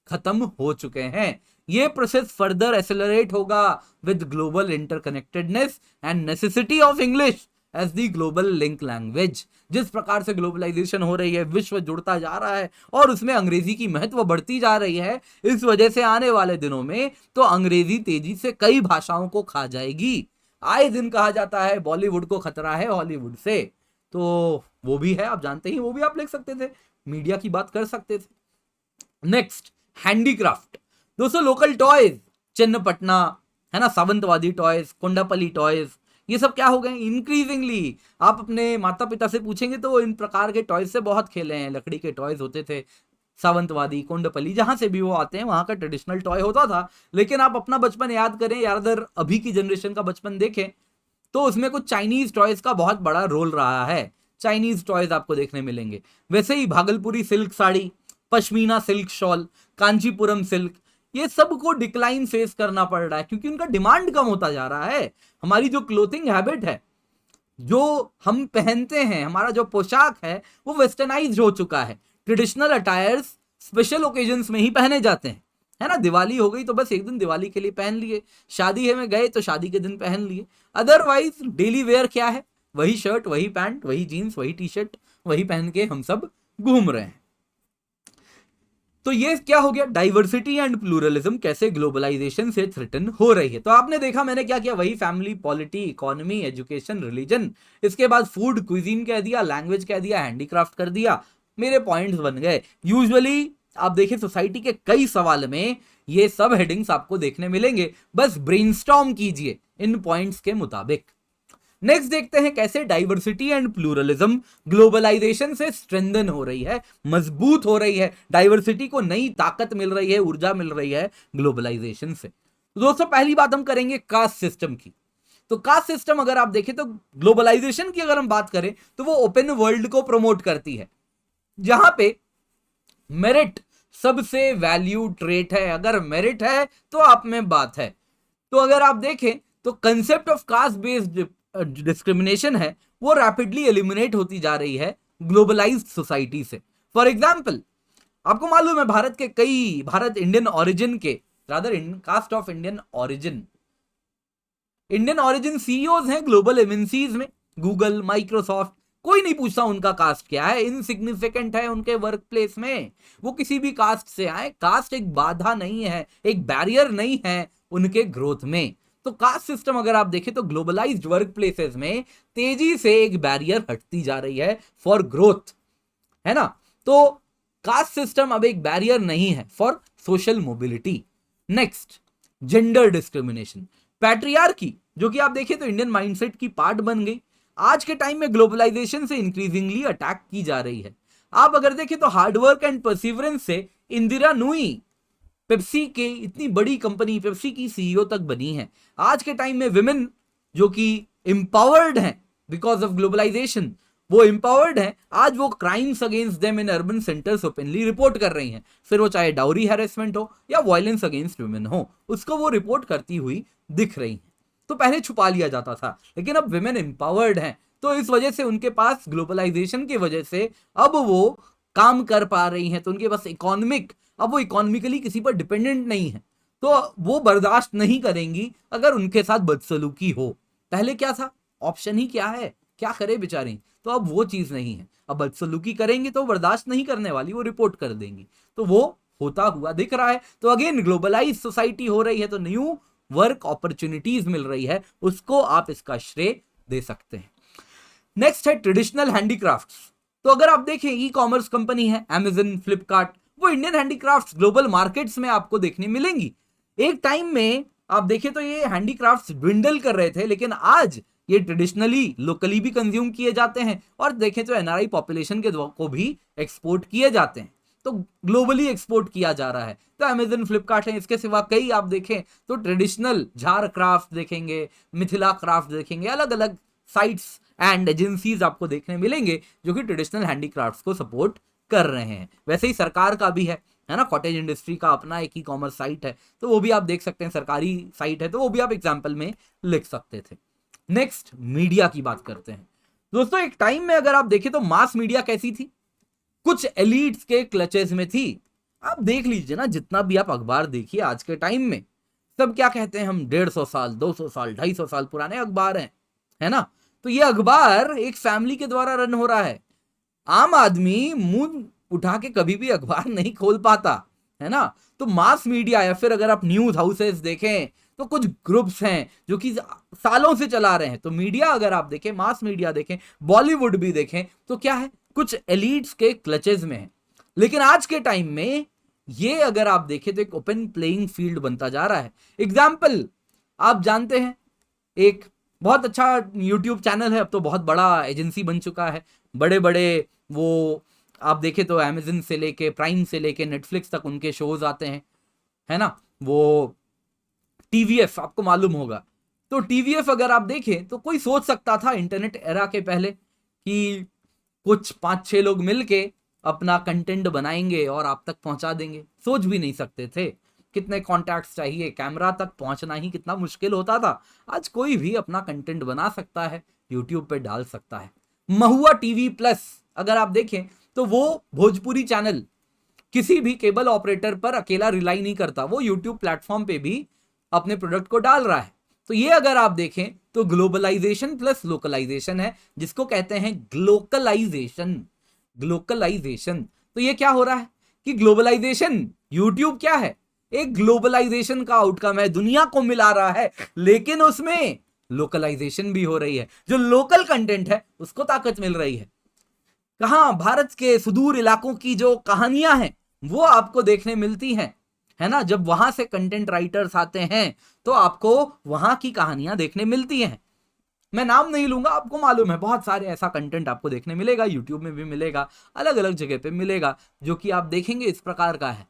खत्म हो चुके हैं। ये प्रोसेस फर्दर एक्सेलरेट होगा with global interconnectedness and necessity of English as the global link language. जिस प्रकार से ग्लोबलाइजेशन हो रही है, विश्व जुड़ता जा रहा है और उसमें अंग्रेजी की महत्व बढ़ती जा रही है, इस वजह से आने वाले दिनों में तो अंग्रेजी तेजी से कई भाषाओं को खा जाएगी। आए दिन कहा जाता है बॉलीवुड को खतरा है हॉलीवुड से, तो वो भी है, आप जानते ही, वो भी आप लिख सकते थे, मीडिया की बात कर सकते थे। नेक्स्ट हैंडीक्राफ्ट, दोस्तों लोकल टॉयज, चन्नपटना है ना, सावंतवादी टॉयज, कोंडापल्ली टॉयज, ये सब क्या हो गए इंक्रीजिंगली। आप अपने माता पिता से पूछेंगे तो वो इन प्रकार के टॉयज से बहुत खेले हैं, लकड़ी के टॉयज होते थे, सावंतवादी, कोंडापल्ली, जहां से भी वो आते हैं वहां का ट्रेडिशनल टॉय होता था। लेकिन आप अपना बचपन याद करें या अगर अभी की जनरेशन का बचपन देखें तो उसमें कुछ चाइनीज टॉयज का बहुत बड़ा रोल रहा है, चाइनीज टॉयज आपको देखने मिलेंगे। वैसे ही Bhagalpuri silk sari, pashmina silk shawl, Kanchipuram silk, ये सबको डिक्लाइन फेस करना पड़ रहा है क्योंकि उनका डिमांड कम होता जा रहा है। हमारी जो क्लोथिंग हैबिट है, जो हम पहनते हैं, हमारा जो पोशाक है वो वेस्टर्नाइज हो चुका है। ट्रेडिशनल अटायर्स स्पेशल ओकेजन्स में ही पहने जाते हैं, है ना, दिवाली हो गई तो बस एक दिन दिवाली के लिए पहन लिए, शादी है में गए तो शादी के दिन पहन लिए, अदरवाइज डेली वेयर क्या है, वही शर्ट, वही पैंट, वही जीन्स, वही टी शर्ट, वही पहन के हम सब घूम रहे हैं। तो ये क्या हो गया, डाइवर्सिटी एंड प्लूरलिज्म कैसे ग्लोबलाइजेशन से थ्रेटन हो रही है। तो आपने देखा मैंने क्या किया, वही family, polity, economy, education, religion, इसके बाद फूड, क्विजीन कह दिया, लैंग्वेज कह दिया, हैंडीक्राफ्ट कर दिया, मेरे पॉइंट्स बन गए। यूजुअली आप देखें सोसाइटी के कई सवाल में ये सब हेडिंग्स आपको देखने मिलेंगे, बस ब्रेनस्टॉर्म कीजिए इन पॉइंट्स के मुताबिक। नेक्स्ट देखते हैं कैसे डाइवर्सिटी एंड प्लूरलिज्म ग्लोबलाइजेशन से स्ट्रेंथन हो रही है, मजबूत हो रही है, डाइवर्सिटी को नई ताकत मिल रही है, ऊर्जा मिल रही है ग्लोबलाइजेशन से। तो दोस्तों पहली बात हम करेंगे कास्ट सिस्टम की। तो कास्ट सिस्टम अगर आप देखें तो ग्लोबलाइजेशन की अगर हम बात करें तो वो ओपन वर्ल्ड को प्रमोट करती है, जहां पे मेरिट सबसे वैल्यू ट्रेट है। अगर मेरिट है तो आप में बात है। तो अगर आप देखें तो concept of caste based discrimination है वो रैपिडली एलिमिनेट होती जा रही है ग्लोबलाइज्ड सोसाइटी से। फॉर एग्जाम्पल, आपको मालूम है भारत इंडियन ओरिजिन के, rather caste of Indian origin CEOs हैं ग्लोबल एमएनसीज में, गूगल, माइक्रोसॉफ्ट। कोई नहीं पूछता उनका कास्ट क्या है, इनसिग्निफिकेंट है उनके वर्क प्लेस में, वो किसी भी कास्ट से आए। कास्ट एक बाधा नहीं है, एक बैरियर नहीं है उनके ग्रोथ में। तो कास्ट सिस्टम अगर आप देखें तो ग्लोबलाइज्ड वर्क प्लेसेस में तेजी से एक बैरियर हटती जा रही है फॉर ग्रोथ, है ना। तो कास्ट सिस्टम अब एक बैरियर नहीं है for social mobility. Next, gender discrimination, patriarchy, जो कि आप देखें तो इंडियन माइंडसेट की पार्ट बन गई, आज के टाइम में ग्लोबलाइजेशन से इंक्रीजिंगली अटैक की जा रही है। आप अगर देखें तो हार्डवर्क एंड परसिवरेंस से इंदिरा नूई पेप्सी के, इतनी बड़ी कंपनी पेप्सी की सीईओ तक बनी है। आज के टाइम में विमेन जो कि एम्पावर्ड हैं बिकॉज ऑफ ग्लोबलाइजेशन, वो एम्पावर्ड हैं, आज वो crimes against them in urban centres openly report कर रही हैं। फिर वो चाहे डाउरी हैरेसमेंट हो या वायलेंस अगेंस्ट वुमेन हो, उसको वो रिपोर्ट करती हुई दिख रही हैं। तो पहले छुपा लिया जाता था, लेकिन अब विमेन एम्पावर्ड हैं, तो इस वजह से उनके पास ग्लोबलाइजेशन की वजह से अब वो काम कर पा रही हैं। तो उनके पास अब वो इकोनॉमिकली किसी पर डिपेंडेंट नहीं है, तो वो बर्दाश्त नहीं करेंगी अगर उनके साथ बदसलूकी हो। पहले क्या था, ऑप्शन ही क्या है, क्या करे बेचारी। तो अब वो चीज नहीं है, अब बदसलूकी करेंगे तो बर्दाश्त नहीं करने वाली, वो रिपोर्ट कर देंगी। तो वो होता हुआ दिख रहा है। तो अगेन ग्लोबलाइज सोसाइटी हो रही है, तो न्यू वर्क अपॉर्चुनिटीज मिल रही है, उसको आप इसका श्रेय दे सकते हैं। नेक्स्ट है ट्रेडिशनल हैंडीक्राफ्ट्स। तो अगर आप देखें ई कॉमर्स कंपनी है अमेजन, फ्लिपकार्ट, वो इंडियन हैंडीक्राफ्ट्स ग्लोबल मार्केट्स में आपको देखने मिलेंगी। एक टाइम में आप देखें तो ये हैंडीक्राफ्ट्स ड्विंडल कर रहे थे, लेकिन आज ये ट्रेडिशनली लोकली भी कंज्यूम किए जाते हैं, और देखें तो एनआरआई पॉपुलेशन के को भी एक्सपोर्ट किए जाते हैं। तो ग्लोबली एक्सपोर्ट किया जा रहा है। तो अमेजन, फ्लिपकार्ट है, इसके सिवा कई आप देखें तो ट्रेडिशनल झार क्राफ्ट देखेंगे, मिथिला क्राफ्ट देखेंगे, अलग अलग साइट्स एंड एजेंसीज आपको देखने मिलेंगे जो कि ट्रेडिशनल हैंडीक्राफ्ट्स को सपोर्ट कर रहे हैं। वैसे ही सरकार का भी है ना, कॉटेज इंडस्ट्री का अपना एक ई कॉमर्स साइट है, तो वो भी आप देख सकते हैं, सरकारी साइट है, तो वो भी आप एग्जाम्पल में लिख सकते थे। नेक्स्ट, मीडिया की बात करते हैं। दोस्तों, एक टाइम में अगर आप देखें तो मास मीडिया कैसी थी, कुछ एलिट्स के क्लचेस में थी। आप देख लीजिए ना, जितना भी आप अखबार देखिए आज के टाइम में, सब क्या कहते हैं, हम 150 साल, 200 साल, 250 साल पुराने अखबार हैं, है ना। तो ये अखबार एक फैमिली के द्वारा रन हो रहा है। आम आदमी मुंह उठा के कभी भी अखबार नहीं खोल पाता, है ना। तो मास मीडिया, या फिर अगर आप न्यूज हाउसेस देखें तो कुछ ग्रुप्स हैं जो कि सालों से चला रहे हैं। तो मीडिया अगर आप देखें, मास मीडिया देखें, बॉलीवुड भी देखें, तो क्या है, कुछ एलिट्स के क्लचेस में है। लेकिन आज के टाइम में ये अगर आप देखें तो एक ओपन प्लेइंग फील्ड बनता जा रहा है। एग्जाम्पल आप जानते हैं, एक बहुत अच्छा यूट्यूब चैनल है, अब तो बहुत बड़ा एजेंसी बन चुका है, बड़े बड़े वो आप देखें तो अमेजन से लेके, प्राइम से लेके, नेटफ्लिक्स तक उनके शोज आते हैं, है ना। वो टीवीएफ आपको मालूम होगा। तो टीवीएफ अगर आप देखें तो कोई सोच सकता था इंटरनेट एरा के पहले कि कुछ 5-6 लोग मिलके अपना कंटेंट बनाएंगे और आप तक पहुंचा देंगे। सोच भी नहीं सकते थे, कितने कॉन्टैक्ट्स चाहिए, कैमरा तक पहुंचना ही कितना मुश्किल होता था। आज कोई भी अपना कंटेंट बना सकता है, यूट्यूब पे डाल सकता है। महुआ टीवी प्लस अगर आप देखें तो वो भोजपुरी चैनल किसी भी केबल ऑपरेटर पर अकेला रिलाई नहीं करता, वो यूट्यूब प्लेटफॉर्म पे भी अपने प्रोडक्ट को डाल रहा है। तो ये अगर आप देखें तो ग्लोबलाइजेशन प्लस लोकलाइजेशन है, जिसको कहते हैं ग्लोकलाइजेशन। तो ये क्या हो रहा है कि ग्लोबलाइजेशन, यूट्यूब क्या है, एक ग्लोबलाइजेशन का आउटकम है, दुनिया को मिला रहा है, लेकिन उसमें लोकलाइजेशन भी हो रही है। जो लोकल कंटेंट है उसको ताकत मिल रही है। कहां, भारत के सुदूर इलाकों की जो कहानियां हैं वो आपको देखने मिलती हैं, है ना। जब वहां से कंटेंट राइटर्स आते हैं तो आपको वहां की कहानियां देखने मिलती हैं। मैं नाम नहीं लूंगा, आपको मालूम है बहुत सारे ऐसा कंटेंट आपको देखने मिलेगा, यूट्यूब में भी मिलेगा, अलग अलग जगह पे मिलेगा, जो कि आप देखेंगे इस प्रकार का है,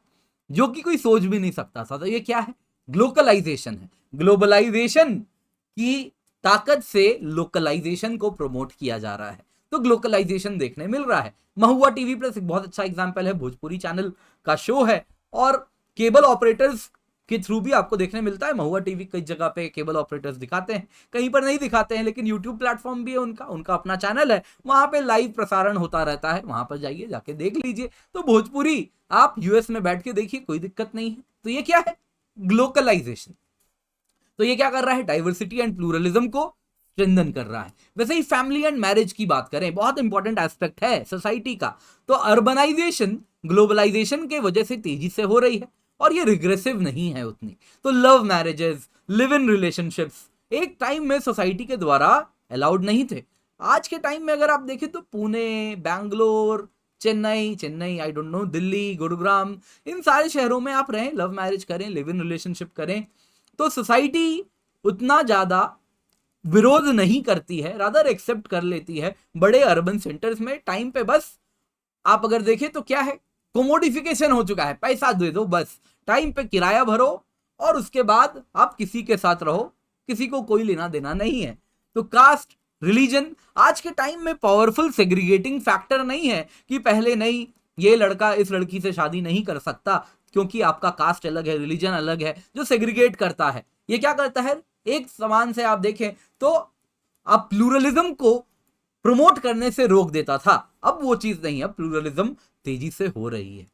जो कि कोई सोच भी नहीं सकता था। तो ये क्या है, ग्लोकलाइजेशन है। ग्लोबलाइजेशन की ताकत से लोकलाइजेशन को प्रमोट किया जा रहा है। तो ग्लोकलाइजेशन देखने मिल रहा है। महुआ टीवी प्लस एक बहुत अच्छा एग्जाम्पल है, भोजपुरी चैनल का शो है और केबल ऑपरेटर्स के थ्रू भी आपको देखने मिलता है। महुआ टीवी कई जगह पे केबल ऑपरेटर्स दिखाते हैं, कहीं पर नहीं दिखाते हैं, लेकिन यूट्यूब प्लेटफॉर्म भी है उनका, उनका अपना चैनल है, वहां पे लाइव प्रसारण होता रहता है, वहां पर जाइए, जाके देख लीजिए। तो भोजपुरी आप यूएस में बैठ के देखिए, कोई दिक्कत नहीं है। तो ये क्या है? ग्लोकलाइजेशन। तो ये क्या कर रहा है? डाइवर्सिटी एंड प्लूरलिज्म को स्ट्रेंथन कर रहा है। वैसे ही फैमिली एंड मैरिज की बात करें, बहुत इंपॉर्टेंट एस्पेक्ट है सोसाइटी का, तो अर्बनाइजेशन ग्लोबलाइजेशन के वजह से तेजी से हो रही है और ये रिग्रेसिव नहीं है उतनी। तो love marriages, live in relationships एक टाइम में सोसाइटी के द्वारा अलाउड नहीं थे। आज के टाइम में अगर आप देखें तो Pune, Bangalore, Chennai I don't know, Delhi, Gurugram, इन सारे शहरों में आप रहें, लव मैरिज करें, लिव इन रिलेशनशिप करें, तो सोसाइटी उतना ज्यादा विरोध नहीं करती है, रादर एक्सेप्ट कर लेती है। बड़े अर्बन सेंटर्स में टाइम पे बस आप अगर देखें तो क्या है, कोमोडिफिकेशन हो चुका है, पैसा दे दो बस, टाइम पे किराया भरो और उसके बाद आप किसी के साथ रहो, किसी को कोई लेना देना नहीं है। तो कास्ट, रिलीजन आज के टाइम में पावरफुल सेग्रीगेटिंग फैक्टर नहीं है कि पहले नहीं, ये लड़का इस लड़की से शादी नहीं कर सकता क्योंकि आपका कास्ट अलग है, रिलीजन अलग है, जो सेग्रीगेट करता है। ये क्या करता है? एक समान से आप देखें तो आप प्लूरलिज्म को प्रमोट करने से रोक देता था, अब वो चीज नहीं है, प्लूरलिज्म तेजी से हो रही है।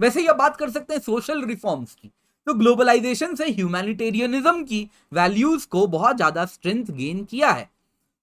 वैसे ही अब बात कर सकते हैं सोशल रिफॉर्म्स की। तो ग्लोबलाइजेशन से ह्यूमैनिटेरियनिज्म की वैल्यूज को बहुत ज्यादा स्ट्रेंथ गेन किया है।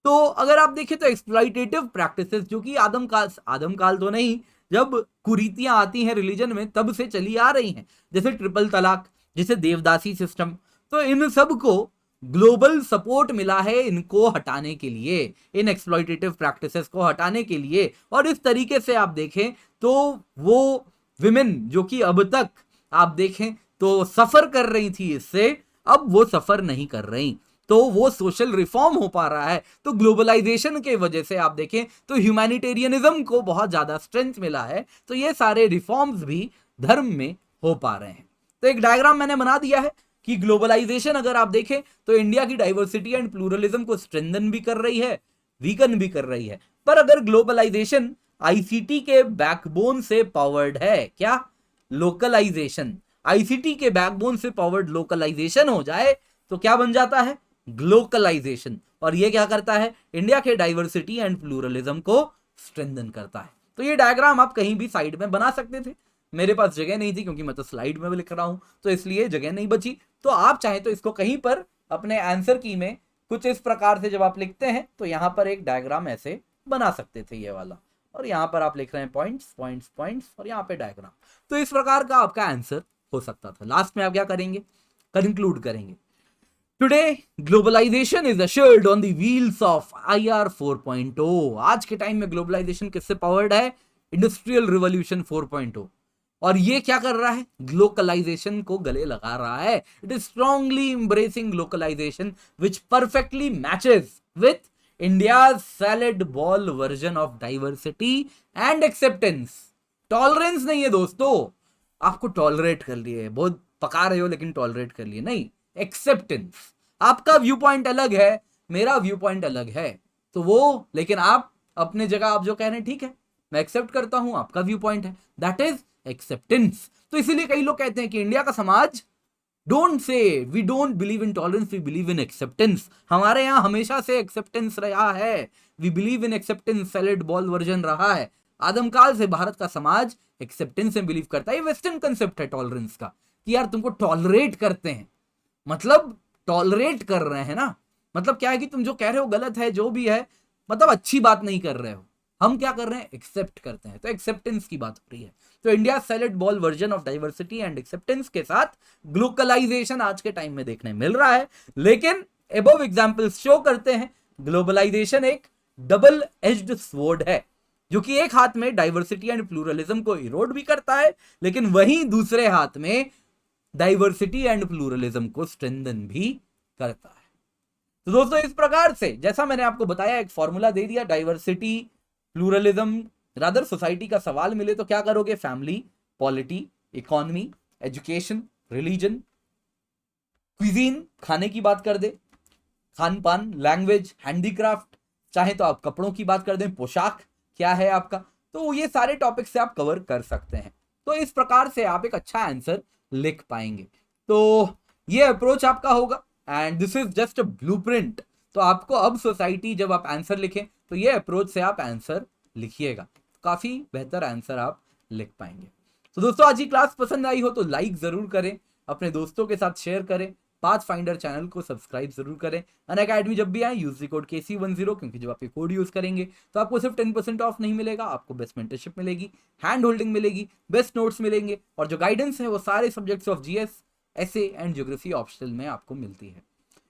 तो अगर आप देखें तो एक्सप्लॉइटेटिव प्रैक्टिसेस जो कि आदम काल तो नहीं, जब कुरीतियां आती हैं रिलीजन में तब से चली आ रही हैं, जैसे ट्रिपल तलाक, जैसे देवदासी सिस्टम, तो इन सब को ग्लोबल सपोर्ट मिला है इनको हटाने के लिए, इन एक्सप्लॉइटेटिव प्रैक्टिसेस को हटाने के लिए। और इस तरीके से आप देखें तो वो विमेन जो कि अब तक आप देखें तो सफर कर रही थी इससे, अब वो सफर नहीं कर रही, तो वो सोशल रिफॉर्म हो पा रहा है। तो ग्लोबलाइजेशन के वजह से आप देखें तो ह्यूमैनिटेरियनिज्म को बहुत ज्यादा स्ट्रेंथ मिला है, तो ये सारे रिफॉर्म्स भी धर्म में हो पा रहे हैं। तो एक डायग्राम मैंने बना दिया है कि ग्लोबलाइजेशन अगर आप देखें तो इंडिया की डाइवर्सिटी एंड प्लूरलिज्म को स्ट्रेंथन भी कर रही है, वीकन भी कर रही है। पर अगर ग्लोबलाइजेशन आईसीटी के बैकबोन से पावर्ड है, क्या? लोकलाइजेशन, आईसीटी के बैकबोन से पावर्ड लोकलाइजेशन हो जाए तो क्या बन जाता है? ग्लोकलाइजेशन। और ये क्या करता है? इंडिया के डाइवर्सिटी एंड प्लूरलिज्म को स्ट्रेंथन करता है। तो ये डायग्राम आप कहीं भी साइड में बना सकते थे, मेरे पास जगह नहीं थी क्योंकि मैं तो स्लाइड में लिख रहा हूं, तो इसलिए जगह नहीं बची। तो आप चाहे तो इसको कहीं पर अपने आंसर की में कुछ इस प्रकार से जब आप लिखते हैं तो यहां पर एक डायग्राम ऐसे बना सकते थे, ये वाला, और यहां पर आप लिख रहे हैं पॉइंट्स पॉइंट्स पॉइंट्स और यहां पे डायग्राम। तो इस प्रकार का आपका आंसर हो सकता था। लास्ट में आप क्या करेंगे? कंक्लूड करेंगे। Today globalization is assured on the wheels of IR 4.0। आज के टाइम में ग्लोबलाइजेशन किससे पावर्ड है? Industrial revolution 4.0। और ये क्या कर रहा है? ग्लोकलाइजेशन को गले लगा रहा है। It is strongly embracing glocalization which perfectly matches with India's salad bowl version of diversity and acceptance. Tolerance नहीं है दोस्तों, आपको टॉलरेट कर लिए, बहुत पका रहे हो लेकिन टॉलरेट कर लिए, नहीं, एक्सेप्टेंस। आपका व्यू पॉइंट अलग है, मेरा व्यू पॉइंट अलग है, तो वो, लेकिन आप अपने जगह आप जो कह रहे हैं ठीक है, मैं एक्सेप्ट करता हूं, आपका व्यू पॉइंट है, दैट इज एक्सेप्टेंस। तो इसीलिए कई लोग कहते हैं कि इंडिया का समाज, don't say we don't believe in tolerance, we believe in acceptance. हमारे यहां हमेशा से एक्सेप्टेंस रहा है, we believe in acceptance, salad bowl version रहा है। आदमकाल से भारत का समाज एक्सेप्टेंस में बिलीव करता है। ये वेस्टर्न कंसेप्ट है टॉलरेंस का, कि यार तुमको टॉलरेट करते हैं, मतलब टॉलरेट कर रहे हैं ना, मतलब क्या है कि तुम जो कह रहे हो गलत है, जो भी है, मतलब अच्छी बात नहीं कर रहे हो। हम क्या कर रहे हैं? एक्सेप्ट करते हैं। तो एक्सेप्टेंस की बात हो रही है। तो India salad bowl version of diversity and acceptance के साथ ग्लोकलाइजेशन आज के टाइम में देखने मिल रहा है। लेकिन एबव एग्जांपल्स शो करते हैं ग्लोबलाइजेशन एक डबल एज्ड स्वॉर्ड है, जो कि एक हाथ में डाइवर्सिटी एंड प्लूरलिज्म को इरोड भी करता है, लेकिन वहीं दूसरे हाथ में डाइवर्सिटी एंड प्लूरलिज्म को स्ट्रेंथन भी करता है। तो दोस्तों इस प्रकार से, जैसा मैंने आपको बताया, एक फॉर्मूला दे दिया, डाइवर्सिटी, प्लूरलिज्म, रादर सोसाइटी का सवाल मिले तो क्या करोगे? Family, polity, economy, education, religion, cuisine, खाने की बात कर दे, खान पान, लैंग्वेज, हैंडीक्राफ्ट, चाहे तो आप कपड़ों की बात कर दें, पोशाक क्या है आपका, तो ये सारे टॉपिक से आप कवर कर सकते हैं। तो इस प्रकार से आप एक अच्छा आंसर लिख पाएंगे। तो ये अप्रोच आपका होगा and this is just a blueprint. तो आपको अब सोसाइटी जब आप आंसर लिखें तो ये अप्रोच से आप आंसर लिखिएगा, काफी बेहतर आंसर आप लिख पाएंगे। तो दोस्तों आज की क्लास पसंद आई हो तो लाइक जरूर करें, अपने दोस्तों के साथ शेयर करें, पाथ फाइंडर चैनल को सब्सक्राइब जरूर करें। अनअकैडमी जब भी आए यूज कोड KC10, क्योंकि जब आप ये कोड यूज करेंगे तो आपको सिर्फ 10% ऑफ नहीं मिलेगा, आपको बेस्ट मेंटरशिप मिलेगी, हैंड होल्डिंग मिलेगी, बेस्ट नोट्स मिलेंगे और जो गाइडेंस है वो सारे subjects of GS, SA and geography optional में आपको मिलती है।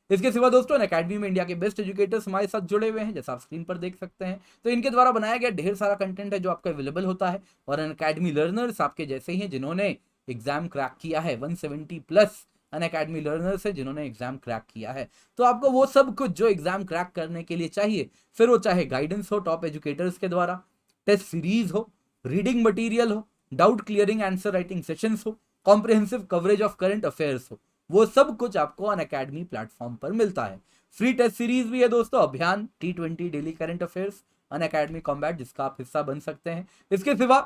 इसके सिवा दोस्तों अनअकैडमी में इंडिया के बेस्ट एजुकेटर्स हमारे साथ जुड़े हुए हैं, जैसा आप स्क्रीन पर देख सकते हैं। तो इनके द्वारा बनाया गया ढेर सारा कंटेंट है जो आपका अवेलेबल होता है और अनअकैडमी लर्नर्स आपके जैसे ही हैं जिन्होंने एग्जाम क्रैक किया है, 170 प्लस अनअकैडमी लर्नर्स है जिन्होंने एग्जाम क्रैक किया है। तो आपको वो सब कुछ जो एग्जाम क्रैक करने के लिए चाहिए, फिर वो चाहे गाइडेंस हो टॉप एजुकेटर्स के द्वारा, टेस्ट सीरीज हो, रीडिंग मटीरियल हो, doubt clearing answer writing sessions हो, comprehensive coverage of current affairs हो, वो सब कुछ आपको अनअकैडमी प्लेटफॉर्म पर मिलता है। फ्री टेस्ट सीरीज भी है दोस्तों, अभियान, T20 daily current affairs, Unacademy combat, जिसका आप हिस्सा बन सकते हैं। इसके सिवा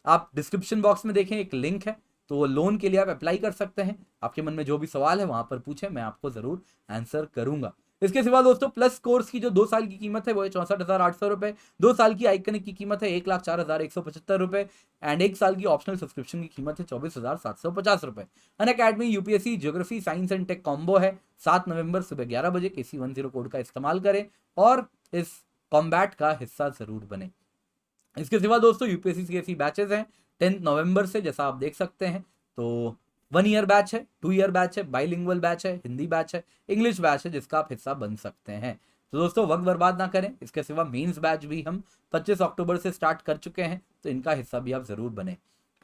आप डिस्क्रिप्शन बॉक्स में देखें एक लिंक है, तो वो लोन के लिए आप अप्लाई कर सकते हैं। आपके मन में जो भी सवाल है वहां पर पूछें, मैं आपको जरूर आंसर करूंगा। इसके सिवा दोस्तों प्लस कोर्स की जो 2 साल की कीमत है वो है 64,800 रुपए, 2 साल की आइकनिक की कीमत है 1,04,175 रुपए एंड 1 साल की ऑप्शनल सब्सक्रिप्शन की कीमत है 24,750 रुपए। Unacademy UPSC geography science and tech combo है। 7 नवंबर सुबह 11 बजे KC10 कोड का इस्तेमाल करें और इस कॉम्बैट का हिस्सा जरूर बने। इसके सिवा दोस्तों UPSC CSE बैचेस हैं 10 नवंबर से, जैसा आप देख सकते हैं। तो 1 ईयर बैच है, 2 ईयर बैच है, बाइलिंगुअल बैच है, हिंदी बैच है, इंग्लिश बैच है, जिसका आप हिस्सा बन सकते हैं। तो दोस्तों वक्त बर्बाद ना करें, इसके सिवा मेंस बैच भी हम 25 अक्टूबर से स्टार्ट कर चुके हैं, तो इनका हिस्सा भी आप जरूर बने।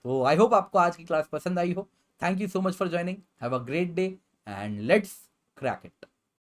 तो आई होप आपको आज की क्लास पसंद आई हो। Thank you so much for joining, have a great day and let's crack it.